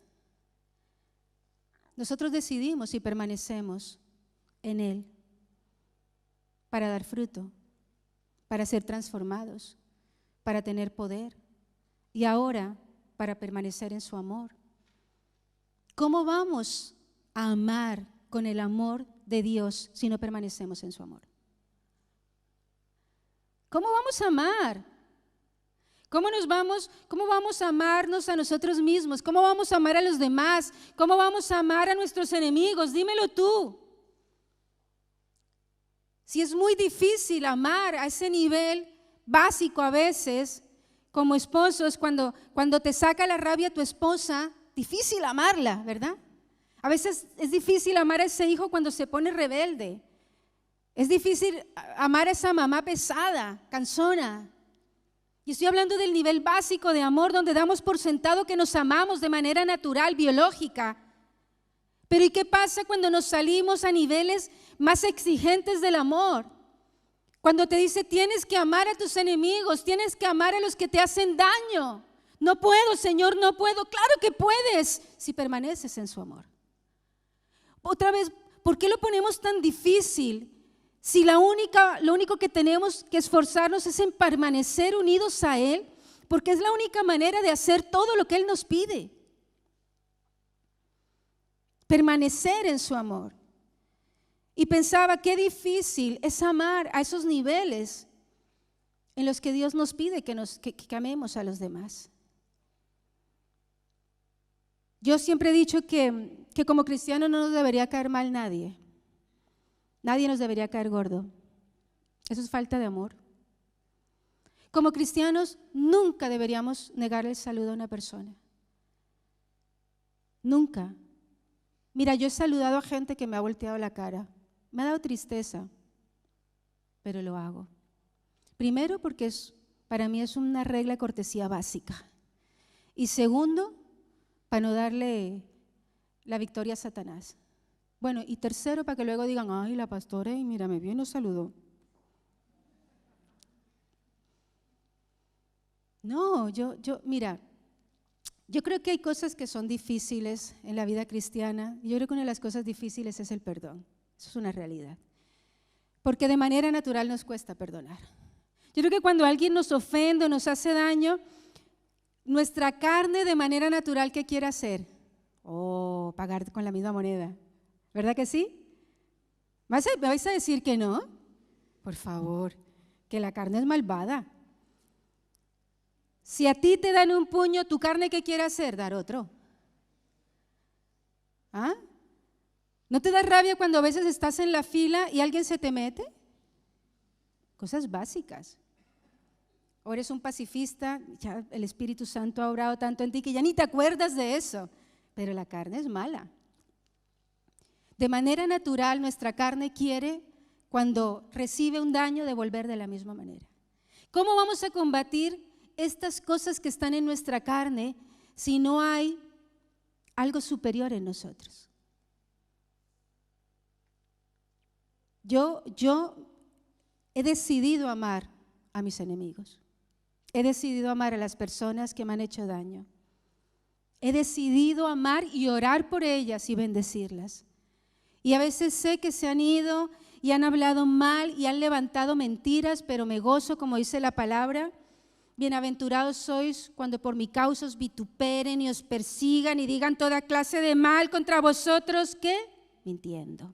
Nosotros decidimos si permanecemos en Él para dar fruto, para ser transformados, para tener poder y ahora para permanecer en su amor. ¿Cómo vamos a amar con el amor de Dios si no permanecemos en su amor? ¿Cómo vamos a amar? ¿Cómo vamos a amarnos a nosotros mismos? ¿Cómo vamos a amar a los demás? ¿Cómo vamos a amar a nuestros enemigos? Dímelo tú. Si es muy difícil amar a ese nivel básico a veces, como esposos, cuando te saca la rabia tu esposa, difícil amarla, ¿verdad? A veces es difícil amar a ese hijo cuando se pone rebelde. Es difícil amar a esa mamá pesada, cansona. Y estoy hablando del nivel básico de amor donde damos por sentado que nos amamos de manera natural, biológica. Pero ¿y qué pasa cuando nos salimos a niveles más exigentes del amor? Cuando te dice tienes que amar a tus enemigos, tienes que amar a los que te hacen daño. No puedo, Señor, no puedo. Claro que puedes si permaneces en su amor. Otra vez, ¿por qué lo ponemos tan difícil? Si lo único que tenemos que esforzarnos es en permanecer unidos a Él, porque es la única manera de hacer todo lo que Él nos pide. Permanecer en su amor. Y pensaba, qué difícil es amar a esos niveles en los que Dios nos pide que amemos a los demás. Yo siempre he dicho que como cristianos no nos debería caer mal nadie. Nadie nos debería caer gordo. Eso es falta de amor. Como cristianos nunca deberíamos negar el saludo a una persona. Nunca. Mira, yo he saludado a gente que me ha volteado la cara. Me ha dado tristeza, pero lo hago. Primero porque para mí es una regla de cortesía básica. Y segundo, para no darle la victoria a Satanás. Bueno, y tercero, para que luego digan, ay, la pastora, mira, me vio y nos saludó. No, mira, yo creo que hay cosas que son difíciles en la vida cristiana. Y yo creo que una de las cosas difíciles es el perdón. Eso es una realidad. Porque de manera natural nos cuesta perdonar. Yo creo que cuando alguien nos ofende o nos hace daño, nuestra carne de manera natural, ¿qué quiere hacer? Pagar con la misma moneda. ¿Verdad que sí? ¿Me vais a decir que no? Por favor, que la carne es malvada. Si a ti te dan un puño, ¿tu carne qué quiere hacer? Dar otro. ¿Ah? ¿No te da rabia cuando a veces estás en la fila y alguien se te mete? Cosas básicas. O eres un pacifista, ya el Espíritu Santo ha obrado tanto en ti que ya ni te acuerdas de eso. Pero la carne es mala. De manera natural, nuestra carne quiere, cuando recibe un daño, devolver de la misma manera. ¿Cómo vamos a combatir estas cosas que están en nuestra carne si no hay algo superior en nosotros? Yo he decidido amar a mis enemigos. He decidido amar a las personas que me han hecho daño. He decidido amar y orar por ellas y bendecirlas. Y a veces sé que se han ido y han hablado mal y han levantado mentiras, pero me gozo, como dice la palabra. Bienaventurados sois cuando por mi causa os vituperen y os persigan y digan toda clase de mal contra vosotros. ¿Qué? Mintiendo.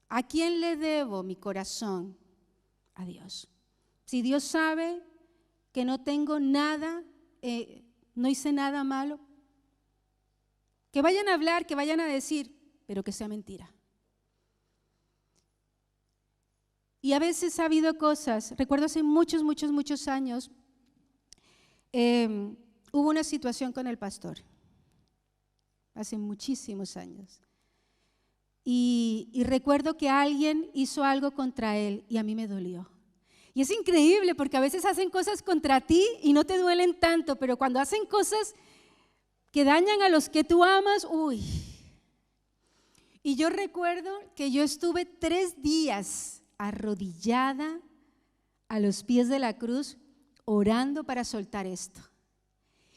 ¿A quién le debo mi corazón? A Dios. Si Dios sabe que no tengo nada, no hice nada malo, que vayan a hablar, que vayan a decir, pero que sea mentira. Y a veces ha habido cosas, recuerdo hace muchos años, hubo una situación con el pastor, hace muchísimos años. Y recuerdo que alguien hizo algo contra él y a mí me dolió. Y es increíble porque a veces hacen cosas contra ti y no te duelen tanto, pero cuando hacen cosas que dañan a los que tú amas, uy. Y yo recuerdo que yo estuve 3 días arrodillada a los pies de la cruz orando para soltar esto.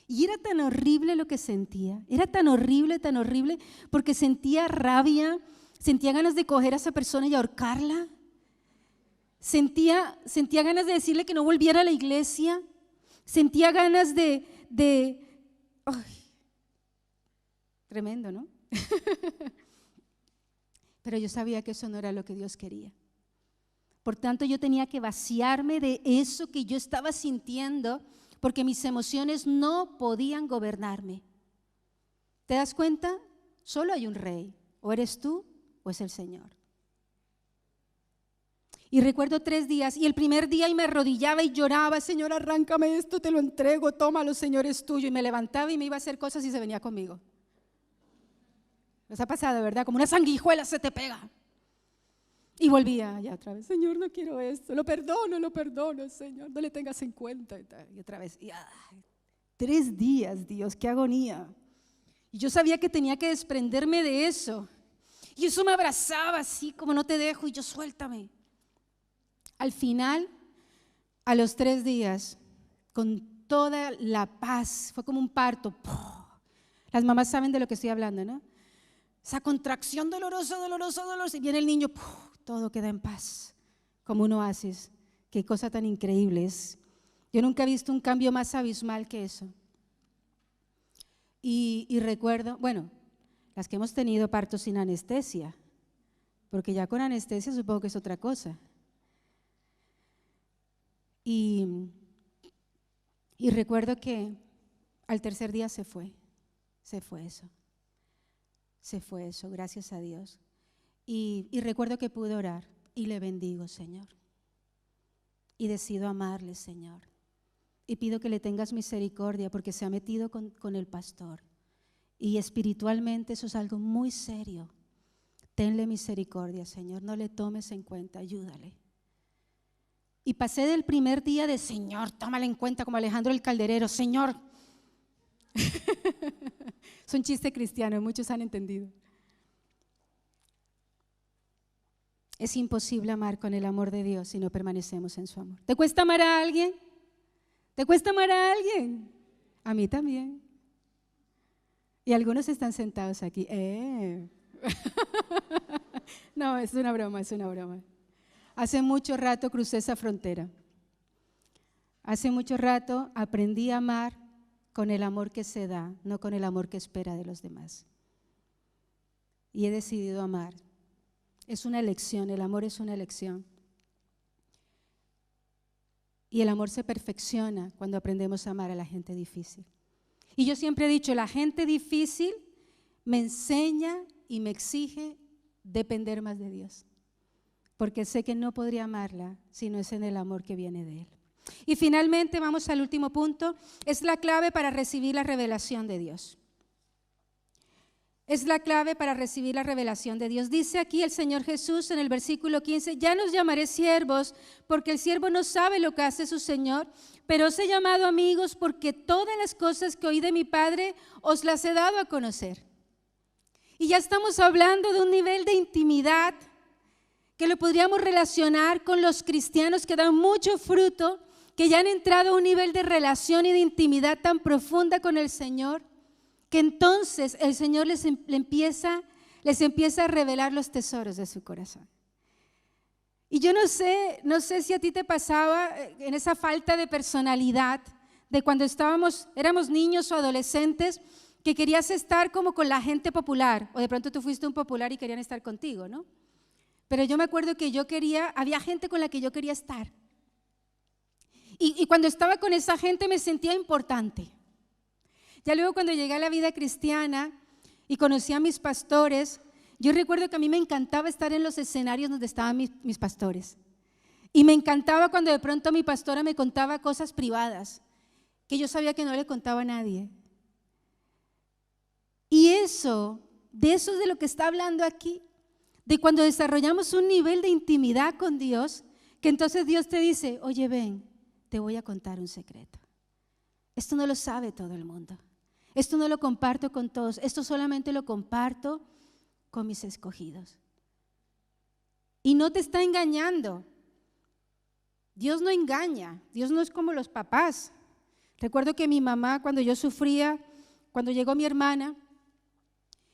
Y era tan horrible lo que sentía, era tan horrible, porque sentía rabia, sentía ganas de coger a esa persona y ahorcarla. Sentía ganas de decirle que no volviera a la iglesia. Sentía ganas de ay, tremendo, ¿no? Pero yo sabía que eso no era lo que Dios quería. Por tanto, yo tenía que vaciarme de eso que yo estaba sintiendo, porque mis emociones no podían gobernarme. ¿Te das cuenta? Solo hay un rey. O eres tú o es el Señor. Y recuerdo 3 días, y el primer día y me arrodillaba y lloraba, Señor, arráncame esto, te lo entrego, tómalo, Señor, es tuyo. Y me levantaba y me iba a hacer cosas y se venía conmigo. ¿Les ha pasado, verdad? Como una sanguijuela se te pega. Y volvía ya otra vez, Señor, no quiero esto, lo perdono, Señor, no le tengas en cuenta. Y otra vez, 3 días, Dios, qué agonía. Y yo sabía que tenía que desprenderme de eso. Y eso me abrazaba así, como no te dejo, y yo suéltame. Al final, a los 3 días, con toda la paz, fue como un parto. ¡Puh! Las mamás saben de lo que estoy hablando, ¿no? Esa contracción dolorosa, y viene el niño, ¡puh! Todo queda en paz, como un oasis. Qué cosa tan increíble es. Yo nunca he visto un cambio más abismal que eso. Y recuerdo, bueno, las que hemos tenido partos sin anestesia, porque ya con anestesia supongo que es otra cosa. Y recuerdo que al tercer día se fue eso, gracias a Dios. Y recuerdo que pude orar y le bendigo, Señor. Y decido amarle, Señor. Y pido que le tengas misericordia porque se ha metido con el pastor. Y espiritualmente eso es algo muy serio. Tenle misericordia, Señor, no le tomes en cuenta, ayúdale. Y pasé del primer día de Señor, tómale en cuenta como Alejandro el Calderero, Señor. Es un chiste cristiano, muchos han entendido. Es imposible amar con el amor de Dios si no permanecemos en su amor. ¿Te cuesta amar a alguien? ¿Te cuesta amar a alguien? A mí también. Y algunos están sentados aquí. No, es una broma. Hace mucho rato crucé esa frontera. Hace mucho rato aprendí a amar con el amor que se da, no con el amor que espera de los demás. Y he decidido amar. Es una elección, el amor es una elección. Y el amor se perfecciona cuando aprendemos a amar a la gente difícil. Y yo siempre he dicho, la gente difícil me enseña y me exige depender más de Dios. Porque sé que no podría amarla si no es en el amor que viene de Él. Y finalmente vamos al último punto, es la clave para recibir la revelación de Dios. Es la clave para recibir la revelación de Dios. Dice aquí el Señor Jesús en el versículo 15, ya nos llamaré siervos, porque el siervo no sabe lo que hace su Señor, pero os he llamado amigos porque todas las cosas que oí de mi Padre os las he dado a conocer. Y ya estamos hablando de un nivel de intimidad que lo podríamos relacionar con los cristianos que dan mucho fruto, que ya han entrado a un nivel de relación y de intimidad tan profunda con el Señor, que entonces el Señor les empieza a revelar los tesoros de su corazón. Y yo no sé si a ti te pasaba en esa falta de personalidad, de cuando éramos niños o adolescentes, que querías estar como con la gente popular, o de pronto tú fuiste un popular y querían estar contigo, ¿no? Pero yo me acuerdo que había gente con la que yo quería estar. Y cuando estaba con esa gente me sentía importante. Ya luego cuando llegué a la vida cristiana y conocí a mis pastores, yo recuerdo que a mí me encantaba estar en los escenarios donde estaban mis pastores. Y me encantaba cuando de pronto mi pastora me contaba cosas privadas que yo sabía que no le contaba a nadie. Y de eso es de lo que está hablando aquí. De cuando desarrollamos un nivel de intimidad con Dios, que entonces Dios te dice, oye, ven, te voy a contar un secreto. Esto no lo sabe todo el mundo. Esto no lo comparto con todos. Esto solamente lo comparto con mis escogidos. Y no te está engañando. Dios no engaña. Dios no es como los papás. Recuerdo que mi mamá, cuando yo sufría, cuando llegó mi hermana,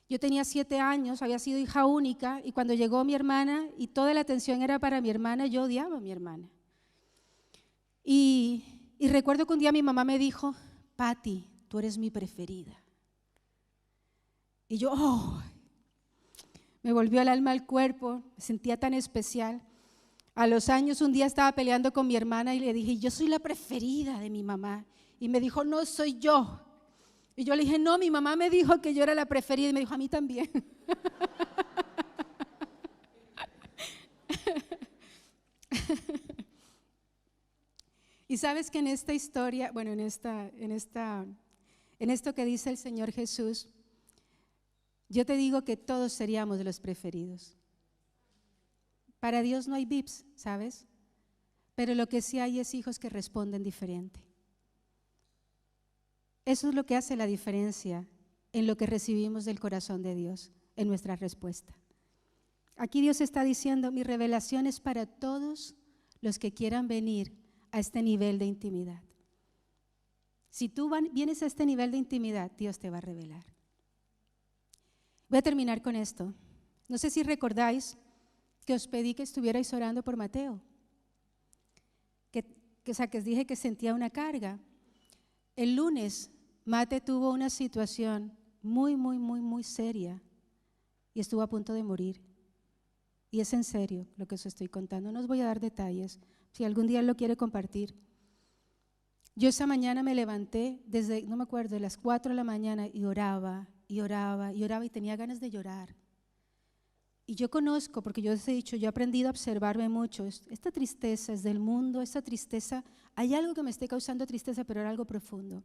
yo tenía 7 años, había sido hija única, y cuando llegó mi hermana y toda la atención era para mi hermana, yo odiaba a mi hermana. Y recuerdo que un día mi mamá me dijo, Pati, tú eres mi preferida. Y yo, me volvió el alma al cuerpo, me sentía tan especial. A los años un día estaba peleando con mi hermana y le dije, yo soy la preferida de mi mamá. Y me dijo, no, soy yo. Y yo le dije, no, mi mamá me dijo que yo era la preferida. Y me dijo, a mí también. Y sabes que en esta historia, bueno, en esto que dice el Señor Jesús, yo te digo que todos seríamos de los preferidos. Para Dios no hay VIPs, ¿sabes? Pero lo que sí hay es hijos que responden diferente. Eso es lo que hace la diferencia en lo que recibimos del corazón de Dios, en nuestra respuesta. Aquí Dios está diciendo, mi revelación es para todos los que quieran venir a este nivel de intimidad. Si tú vienes a este nivel de intimidad, Dios te va a revelar. Voy a terminar con esto. No sé si recordáis que os pedí que estuvierais orando por Mateo. Que os dije que sentía una carga. El lunes, Mate tuvo una situación muy seria y estuvo a punto de morir. Y es en serio lo que os estoy contando. No os voy a dar detalles. Si algún día lo quiere compartir. Yo esa mañana me levanté desde, no me acuerdo, de las 4 de la mañana y oraba y tenía ganas de llorar. Y yo conozco, porque yo os he dicho, yo he aprendido a observarme mucho. Esta tristeza es del mundo, esta tristeza, hay algo que me esté causando tristeza, pero era algo profundo.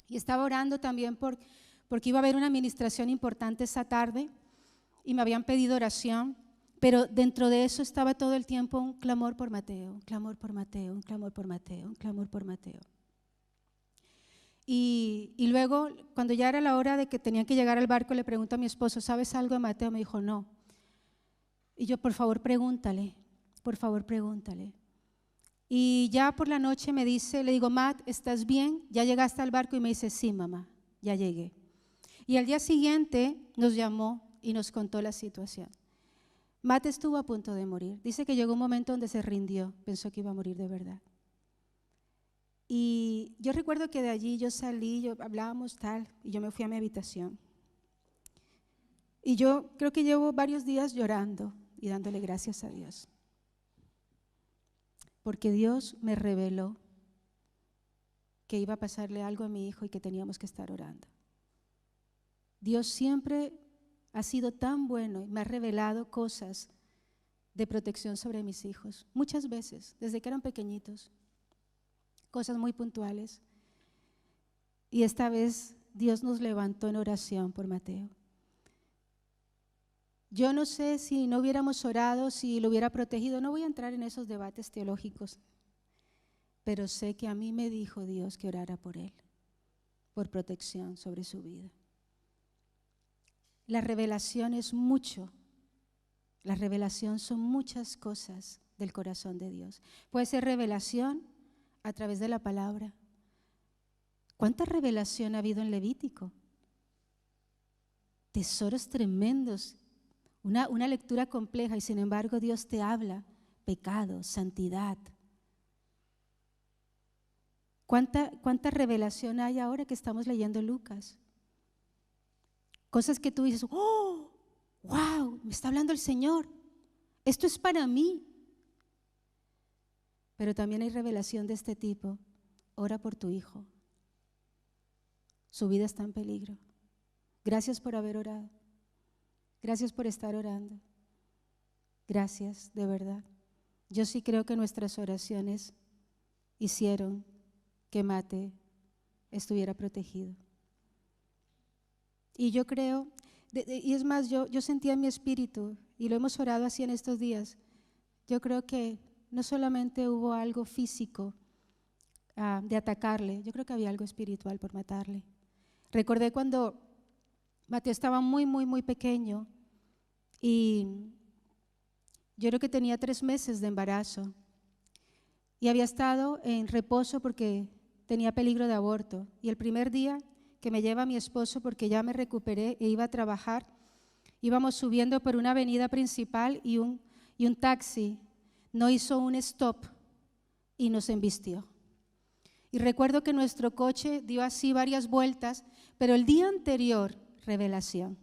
Y estaba orando también porque iba a haber una administración importante esa tarde y me habían pedido oración. Pero dentro de eso estaba todo el tiempo un clamor por Mateo, un clamor por Mateo, un clamor por Mateo, un clamor por Mateo. Y luego, cuando ya era la hora de que tenían que llegar al barco, le pregunto a mi esposo, ¿sabes algo de Mateo? Me dijo, no. Y yo, por favor, pregúntale. Y ya por la noche me dice, le digo, Matt, ¿estás bien? ¿Ya llegaste al barco? Y me dice, sí, mamá, ya llegué. Y al día siguiente nos llamó y nos contó la situación. Matt estuvo a punto de morir. Dice que llegó un momento donde se rindió, pensó que iba a morir de verdad. Y yo recuerdo que de allí yo salí, hablábamos tal, y yo me fui a mi habitación. Y yo creo que llevo varios días llorando y dándole gracias a Dios. Porque Dios me reveló que iba a pasarle algo a mi hijo y que teníamos que estar orando. Dios siempre ha sido tan bueno y me ha revelado cosas de protección sobre mis hijos, muchas veces, desde que eran pequeñitos, cosas muy puntuales. Y esta vez Dios nos levantó en oración por Mateo. Yo no sé si no hubiéramos orado, si lo hubiera protegido, no voy a entrar en esos debates teológicos, pero sé que a mí me dijo Dios que orara por él, por protección sobre su vida. La revelación es mucho. La revelación son muchas cosas del corazón de Dios. Puede ser revelación a través de la palabra. ¿Cuánta revelación ha habido en Levítico? Tesoros tremendos, una lectura compleja y sin embargo Dios te habla pecado, santidad. ¿Cuánta revelación hay ahora que estamos leyendo Lucas? Cosas que tú dices, ¡oh! ¡Wow! Me está hablando el Señor. Esto es para mí. Pero también hay revelación de este tipo. Ora por tu hijo. Su vida está en peligro. Gracias por haber orado. Gracias por estar orando. Gracias, de verdad. Yo sí creo que nuestras oraciones hicieron que Mate estuviera protegido. Y yo creo, y es más, yo sentía en mi espíritu, y lo hemos orado así en estos días, yo creo que no solamente hubo algo físico de atacarle, yo creo que había algo espiritual por matarle. Recordé cuando Mateo estaba muy pequeño y yo creo que tenía 3 meses de embarazo y había estado en reposo porque tenía peligro de aborto. Y el primer día que me lleva mi esposo, porque ya me recuperé e iba a trabajar, íbamos subiendo por una avenida principal y un taxi no hizo un stop y nos embistió. Y recuerdo que nuestro coche dio así varias vueltas, pero el día anterior, revelación,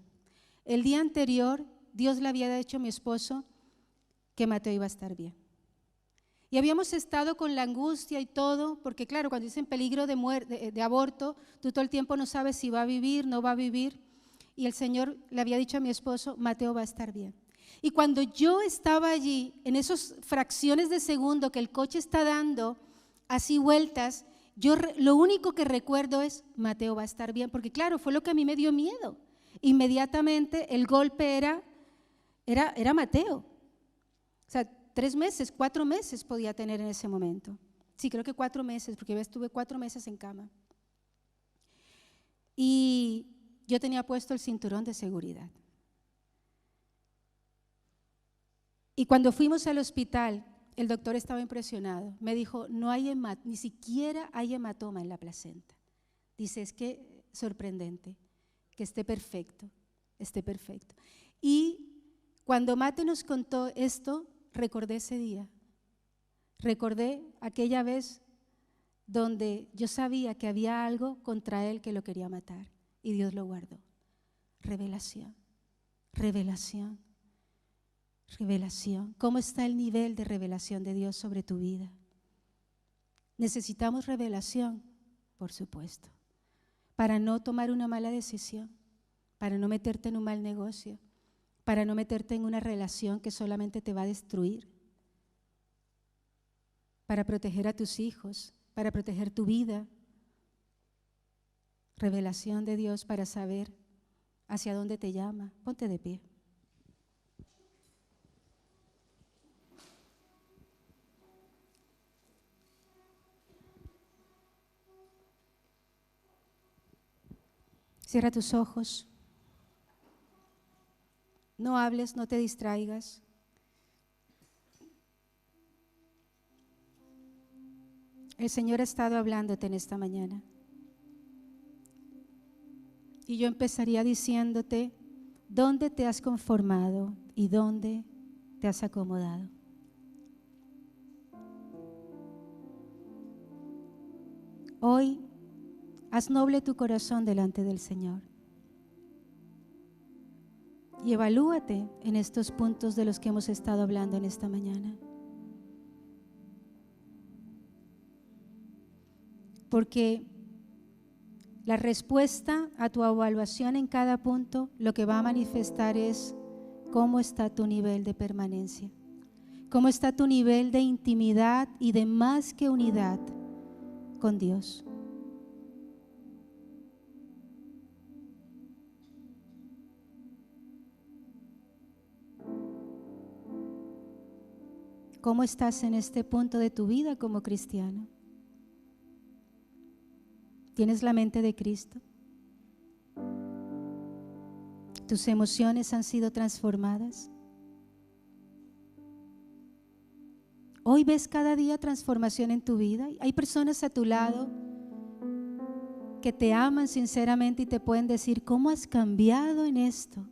el día anterior Dios le había dicho a mi esposo que Mateo iba a estar bien. Y habíamos estado con la angustia y todo, porque claro, cuando dicen peligro de muerte, de aborto, tú todo el tiempo no sabes si va a vivir, no va a vivir. Y el Señor le había dicho a mi esposo, Mateo va a estar bien. Y cuando yo estaba allí, en esas fracciones de segundo que el coche está dando así vueltas, lo único que recuerdo es, Mateo va a estar bien, porque claro, fue lo que a mí me dio miedo. Inmediatamente el golpe era Mateo. O sea, 3 meses, 4 meses podía tener en ese momento. Sí, creo que 4 meses, porque yo estuve 4 meses en cama. Y yo tenía puesto el cinturón de seguridad. Y cuando fuimos al hospital, el doctor estaba impresionado. Me dijo, no hay ni siquiera hay hematoma en la placenta. Dice, es que sorprendente, que esté perfecto, esté perfecto. Y cuando Mate nos contó esto, recordé ese día. Recordé aquella vez donde yo sabía que había algo contra él que lo quería matar y Dios lo guardó. Revelación, revelación, revelación. ¿Cómo está el nivel de revelación de Dios sobre tu vida? Necesitamos revelación, por supuesto, para no tomar una mala decisión, para no meterte en un mal negocio, para no meterte en una relación que solamente te va a destruir, para proteger a tus hijos, para proteger tu vida. Revelación de Dios para saber hacia dónde te llama. Ponte de pie. Cierra tus ojos. No hables, no te distraigas. El Señor ha estado hablándote en esta mañana. Y yo empezaría diciéndote dónde te has conformado y dónde te has acomodado. Hoy haz noble tu corazón delante del Señor. Y evalúate en estos puntos de los que hemos estado hablando en esta mañana. Porque la respuesta a tu evaluación en cada punto lo que va a manifestar es cómo está tu nivel de permanencia, cómo está tu nivel de intimidad y de más que unidad con Dios. ¿Cómo estás en este punto de tu vida como cristiano? ¿Tienes la mente de Cristo? ¿Tus emociones han sido transformadas? Hoy ves cada día transformación en tu vida. Hay personas a tu lado que te aman sinceramente y te pueden decir, ¿cómo has cambiado en esto?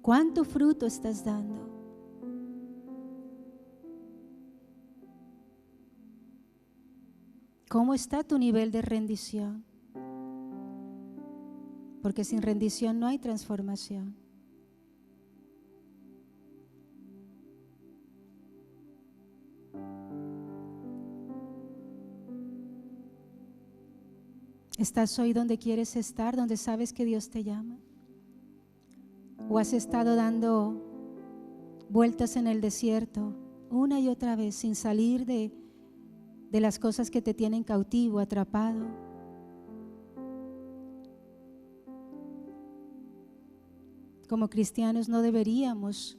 ¿Cuánto fruto estás dando? ¿Cómo está tu nivel de rendición? Porque sin rendición no hay transformación. ¿Estás hoy donde quieres estar, donde sabes que Dios te llama? ¿O has estado dando vueltas en el desierto una y otra vez sin salir de las cosas que te tienen cautivo, atrapado? Como cristianos no deberíamos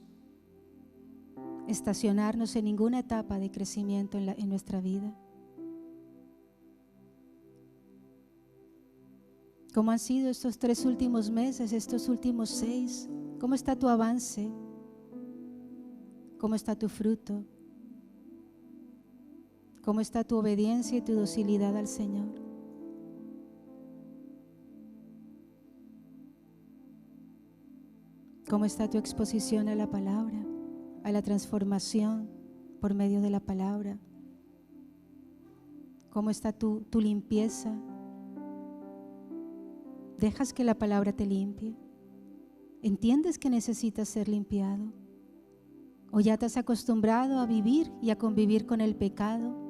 estacionarnos en ninguna etapa de crecimiento en nuestra vida. ¿Cómo han sido estos 3 últimos meses, estos últimos 6? ¿Cómo está tu avance? ¿Cómo está tu fruto? ¿Cómo está tu obediencia y tu docilidad al Señor? ¿Cómo está tu exposición a la palabra, a la transformación por medio de la palabra? ¿Cómo está tu limpieza? ¿Dejas que la palabra te limpie? ¿Entiendes que necesitas ser limpiado? ¿O ya te has acostumbrado a vivir y a convivir con el pecado?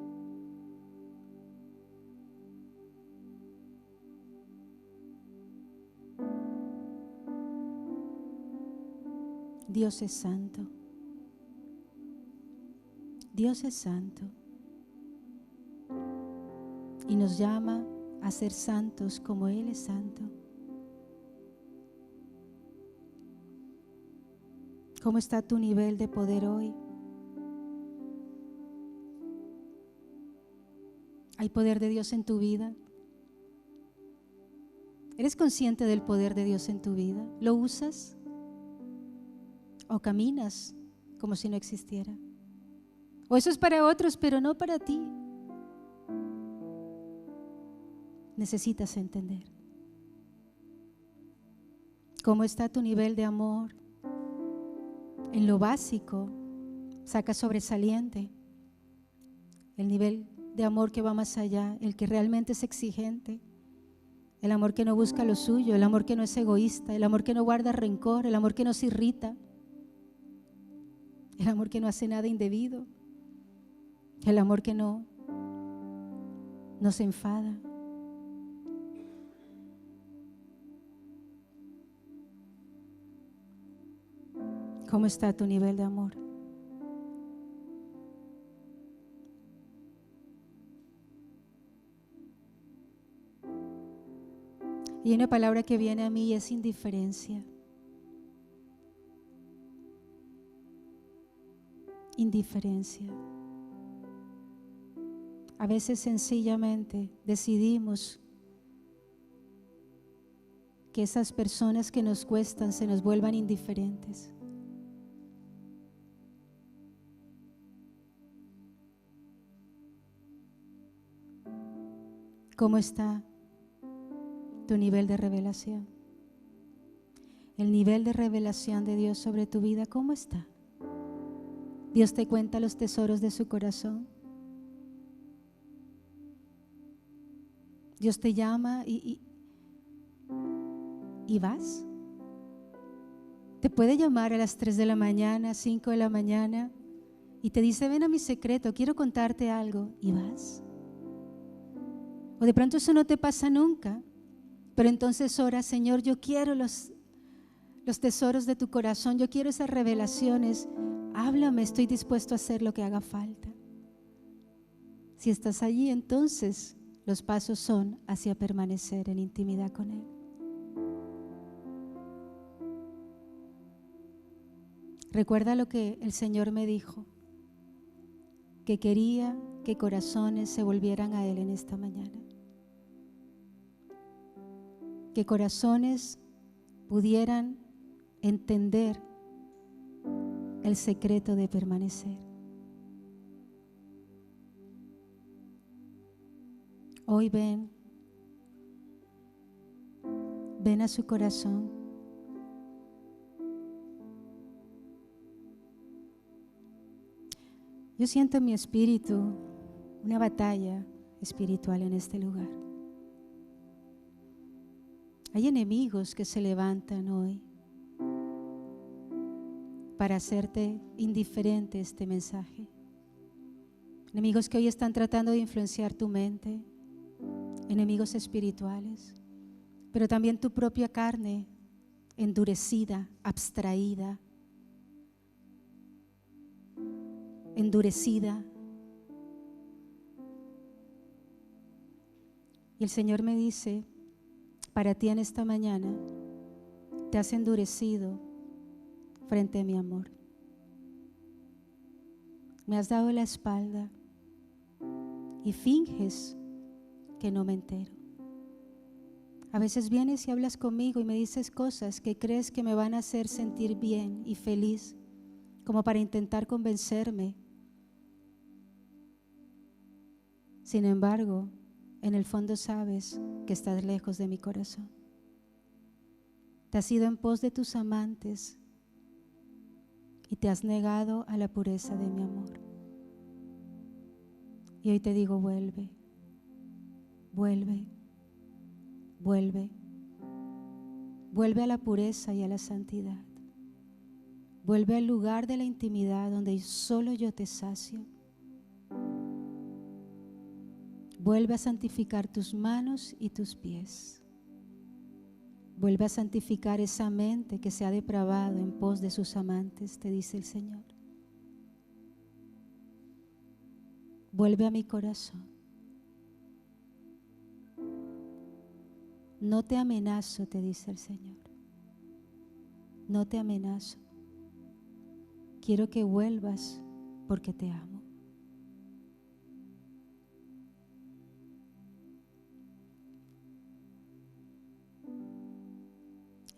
Dios es santo. Dios es santo. Y nos llama a ser santos como Él es santo. ¿Cómo está tu nivel de poder hoy? ¿Hay poder de Dios en tu vida? ¿Eres consciente del poder de Dios en tu vida? ¿Lo usas? ¿O caminas como si no existiera? ¿O eso es para otros, pero no para ti? Necesitas entender. ¿Cómo está tu nivel de amor? En lo básico, saca sobresaliente. El nivel de amor que va más allá, el que realmente es exigente, el amor que no busca lo suyo, el amor que no es egoísta, el amor que no guarda rencor, el amor que no se irrita, el amor que no hace nada indebido, el amor que no se enfada. ¿Cómo está tu nivel de amor? Y una palabra que viene a mí y es indiferencia. Indiferencia. A veces sencillamente decidimos que esas personas que nos cuestan se nos vuelvan indiferentes. ¿Cómo está tu nivel de revelación? El nivel de revelación de Dios sobre tu vida, ¿cómo está? Dios te cuenta los tesoros de su corazón. Dios te llama y vas. Te puede llamar a las 3 de la mañana, 5 de la mañana y te dice: ven a mi secreto, quiero contarte algo, y vas. O de pronto eso no te pasa nunca, pero entonces ora: Señor, yo quiero los tesoros de tu corazón, yo quiero esas revelaciones, háblame, estoy dispuesto a hacer lo que haga falta. Si estás allí, entonces los pasos son hacia permanecer en intimidad con Él. Recuerda lo que el Señor me dijo, que quería que corazones se volvieran a Él en esta mañana. Que corazones pudieran entender el secreto de permanecer. Hoy ven a su corazón. Yo siento en mi espíritu una batalla espiritual en este lugar. Hay enemigos que se levantan hoy para hacerte indiferente a este mensaje. Enemigos que hoy están tratando de influenciar tu mente, enemigos espirituales, pero también tu propia carne endurecida, abstraída, endurecida. Y el Señor me dice: para ti en esta mañana te has endurecido frente a mi amor. Me has dado la espalda y finges que no me entero. A veces vienes y hablas conmigo y me dices cosas que crees que me van a hacer sentir bien y feliz, como para intentar convencerme. Sin embargo, en el fondo sabes que estás lejos de mi corazón. Te has ido en pos de tus amantes y te has negado a la pureza de mi amor. Y hoy te digo: vuelve, vuelve, vuelve. Vuelve a la pureza y a la santidad. Vuelve al lugar de la intimidad donde solo yo te sacio. Vuelve a santificar tus manos y tus pies. Vuelve a santificar esa mente que se ha depravado en pos de sus amantes, te dice el Señor. Vuelve a mi corazón. No te amenazo, te dice el Señor. No te amenazo. Quiero que vuelvas porque te amo.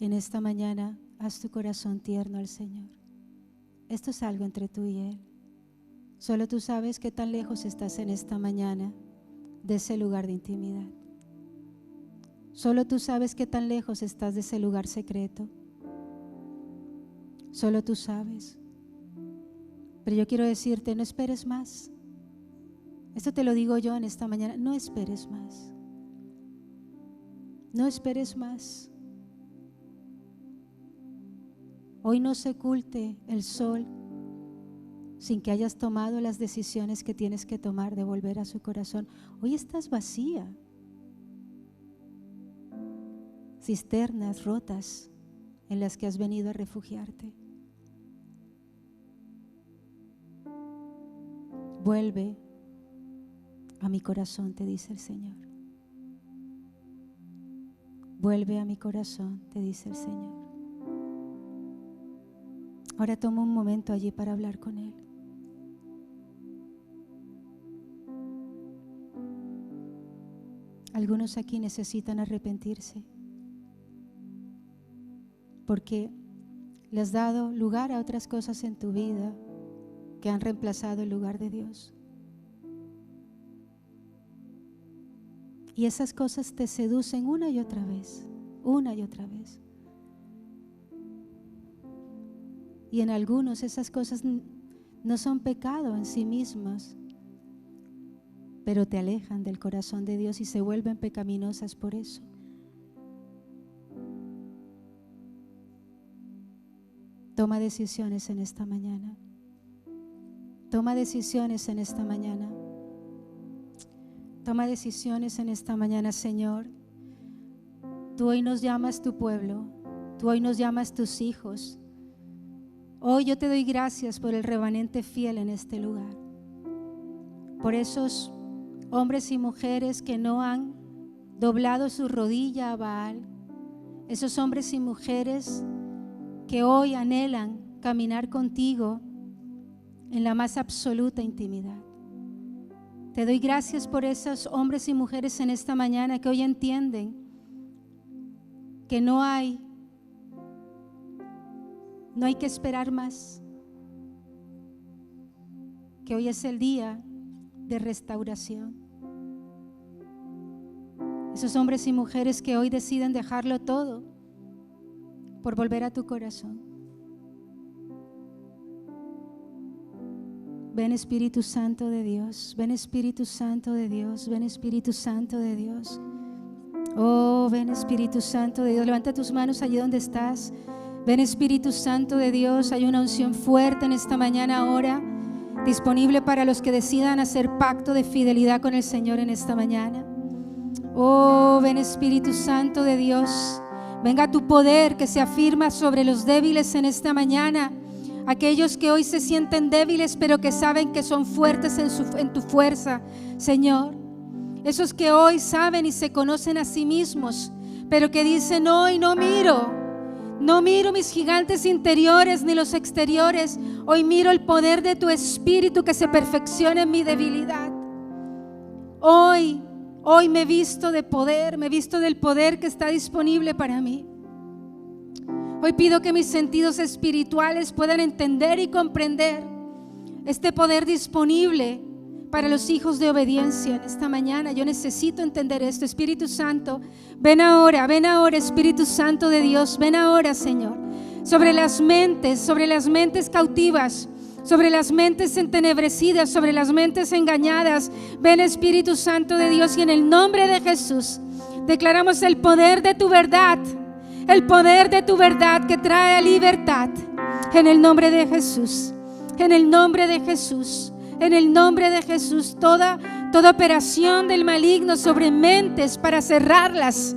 En esta mañana, haz tu corazón tierno al Señor. Esto es algo entre tú y Él. Solo tú sabes qué tan lejos estás en esta mañana de ese lugar de intimidad. Solo tú sabes qué tan lejos estás de ese lugar secreto. Solo tú sabes. Pero yo quiero decirte, no esperes más. Esto te lo digo yo en esta mañana, no esperes más. No esperes más. Hoy no se oculte el sol sin que hayas tomado las decisiones que tienes que tomar de volver a su corazón. Hoy estás vacía. Cisternas rotas en las que has venido a refugiarte. Vuelve a mi corazón, te dice el Señor. Vuelve a mi corazón, te dice el Señor. Ahora toma un momento allí para hablar con Él. Algunos aquí necesitan arrepentirse porque le has dado lugar a otras cosas en tu vida que han reemplazado el lugar de Dios. Y esas cosas te seducen una y otra vez, una y otra vez. Y en algunos esas cosas no son pecado en sí mismas, pero te alejan del corazón de Dios y se vuelven pecaminosas por eso. Toma decisiones en esta mañana. Toma decisiones en esta mañana. Toma decisiones en esta mañana, Señor. Tú hoy nos llamas tu pueblo. Tú hoy nos llamas tus hijos. Hoy yo te doy gracias por el remanente fiel en este lugar. Por esos hombres y mujeres que no han doblado su rodilla a Baal. Esos hombres y mujeres que hoy anhelan caminar contigo en la más absoluta intimidad. Te doy gracias por esos hombres y mujeres en esta mañana que hoy entienden que no hay que esperar más, que hoy es el día de restauración. Esos hombres y mujeres que hoy deciden dejarlo todo por volver a tu corazón. Ven Espíritu Santo de Dios, ven Espíritu Santo de Dios, ven Espíritu Santo de Dios. Oh, ven Espíritu Santo de Dios, levanta tus manos allí donde estás. Ven Espíritu Santo de Dios, hay una unción fuerte en esta mañana ahora, disponible para los que decidan hacer pacto de fidelidad con el Señor en esta mañana. Oh, ven Espíritu Santo de Dios, venga tu poder que se afirma sobre los débiles en esta mañana. Aquellos que hoy se sienten débiles pero que saben que son fuertes en tu fuerza, Señor. Esos que hoy saben y se conocen a sí mismos, pero que dicen hoy no miro mis gigantes interiores ni los exteriores. Hoy miro el poder de tu Espíritu que se perfecciona en mi debilidad. Hoy me visto de poder, me visto del poder que está disponible para mí. Hoy pido que mis sentidos espirituales puedan entender y comprender este poder disponible para los hijos de obediencia en esta mañana. Yo necesito entender esto. Espíritu Santo, ven ahora Espíritu Santo de Dios, ven ahora, Señor, sobre las mentes cautivas, sobre las mentes entenebrecidas, sobre las mentes engañadas. Ven Espíritu Santo de Dios y en el nombre de Jesús declaramos el poder de tu verdad, el poder de tu verdad que trae libertad. En el nombre de Jesús, en el nombre de Jesús, en el nombre de Jesús, toda operación del maligno sobre mentes para cerrarlas,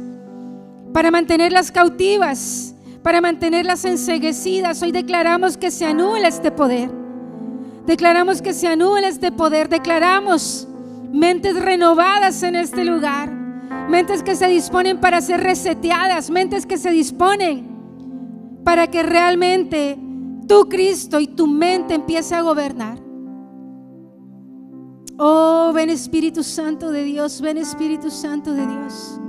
para mantenerlas cautivas, para mantenerlas enceguecidas. Hoy declaramos que se anula este poder. Declaramos que se anula este poder. Declaramos mentes renovadas en este lugar, mentes que se disponen para ser reseteadas, mentes que se disponen para que realmente tu Cristo y tu mente empiece a gobernar. Oh, ven Espíritu Santo de Dios, ven Espíritu Santo de Dios.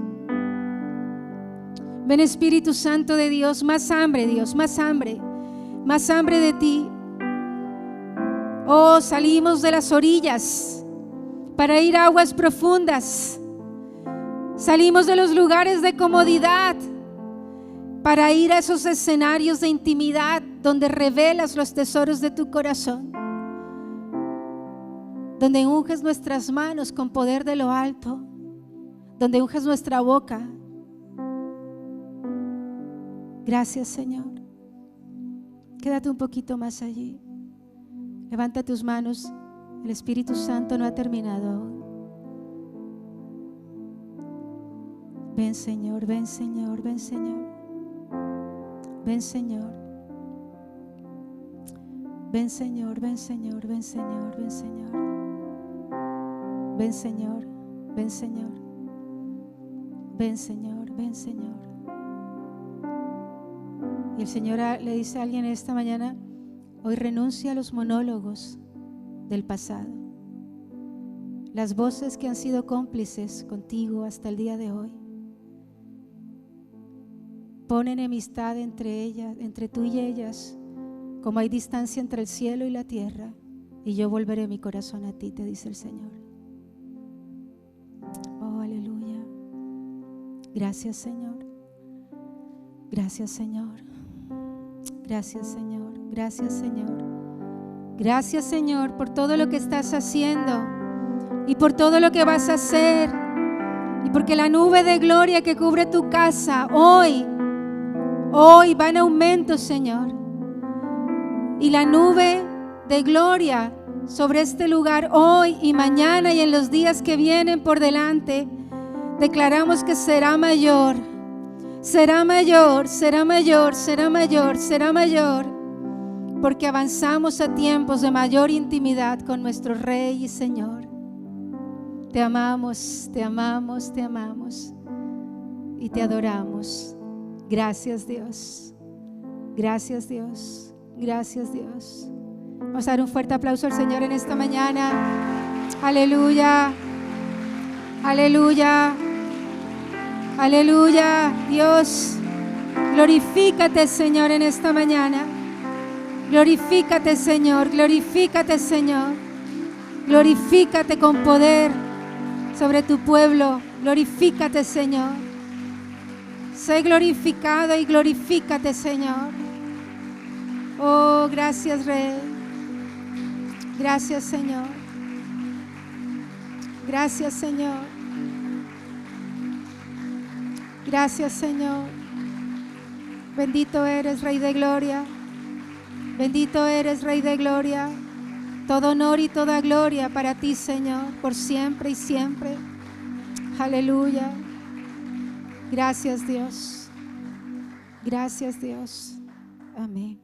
Ven Espíritu Santo de Dios, más hambre, Dios, más hambre de ti. Oh, salimos de las orillas para ir a aguas profundas. Salimos de los lugares de comodidad para ir a esos escenarios de intimidad donde revelas los tesoros de tu corazón, donde unges nuestras manos con poder de lo alto, donde unges nuestra boca. Gracias, Señor. Quédate un poquito más allí. Levanta tus manos. El Espíritu Santo no ha terminado aún. Ven, Señor, ven, Señor, ven, Señor. Ven, Señor. Ven, Señor, ven, Señor, ven, Señor, ven, Señor. Ven, Señor, ven, Señor. Ven, Señor, ven, Señor. Y el Señor le dice a alguien esta mañana: hoy renuncia a los monólogos del pasado, las voces que han sido cómplices contigo hasta el día de hoy. Pon enemistad entre ellas, entre tú y ellas, como hay distancia entre el cielo y la tierra, y yo volveré mi corazón a ti, te dice el Señor. Oh, aleluya. Gracias, Señor. Gracias, Señor. Gracias, Señor. Gracias, Señor. Gracias, Señor, por todo lo que estás haciendo y por todo lo que vas a hacer, y porque la nube de gloria que cubre tu casa hoy va en aumento, Señor. Y la nube de gloria sobre este lugar hoy y mañana y en los días que vienen por delante, declaramos que será mayor. Será mayor, será mayor, será mayor, será mayor, porque avanzamos a tiempos de mayor intimidad con nuestro Rey y Señor. Te amamos, te amamos, te amamos y te adoramos. Gracias, Dios. Gracias, Dios. Gracias, Dios. Vamos a dar un fuerte aplauso al Señor en esta mañana. Aleluya. Aleluya. Aleluya. Dios, glorifícate, Señor, en esta mañana. Glorifícate, Señor. Glorifícate, Señor. Glorifícate con poder sobre tu pueblo. Glorifícate, Señor. Sé glorificado y glorifícate, Señor. Oh, gracias, Rey. Gracias, Señor. Gracias, Señor. Gracias, Señor. Bendito eres, Rey de gloria. Bendito eres, Rey de gloria. Todo honor y toda gloria para ti, Señor, por siempre y siempre. Aleluya. Gracias, Dios. Gracias, Dios. Amén.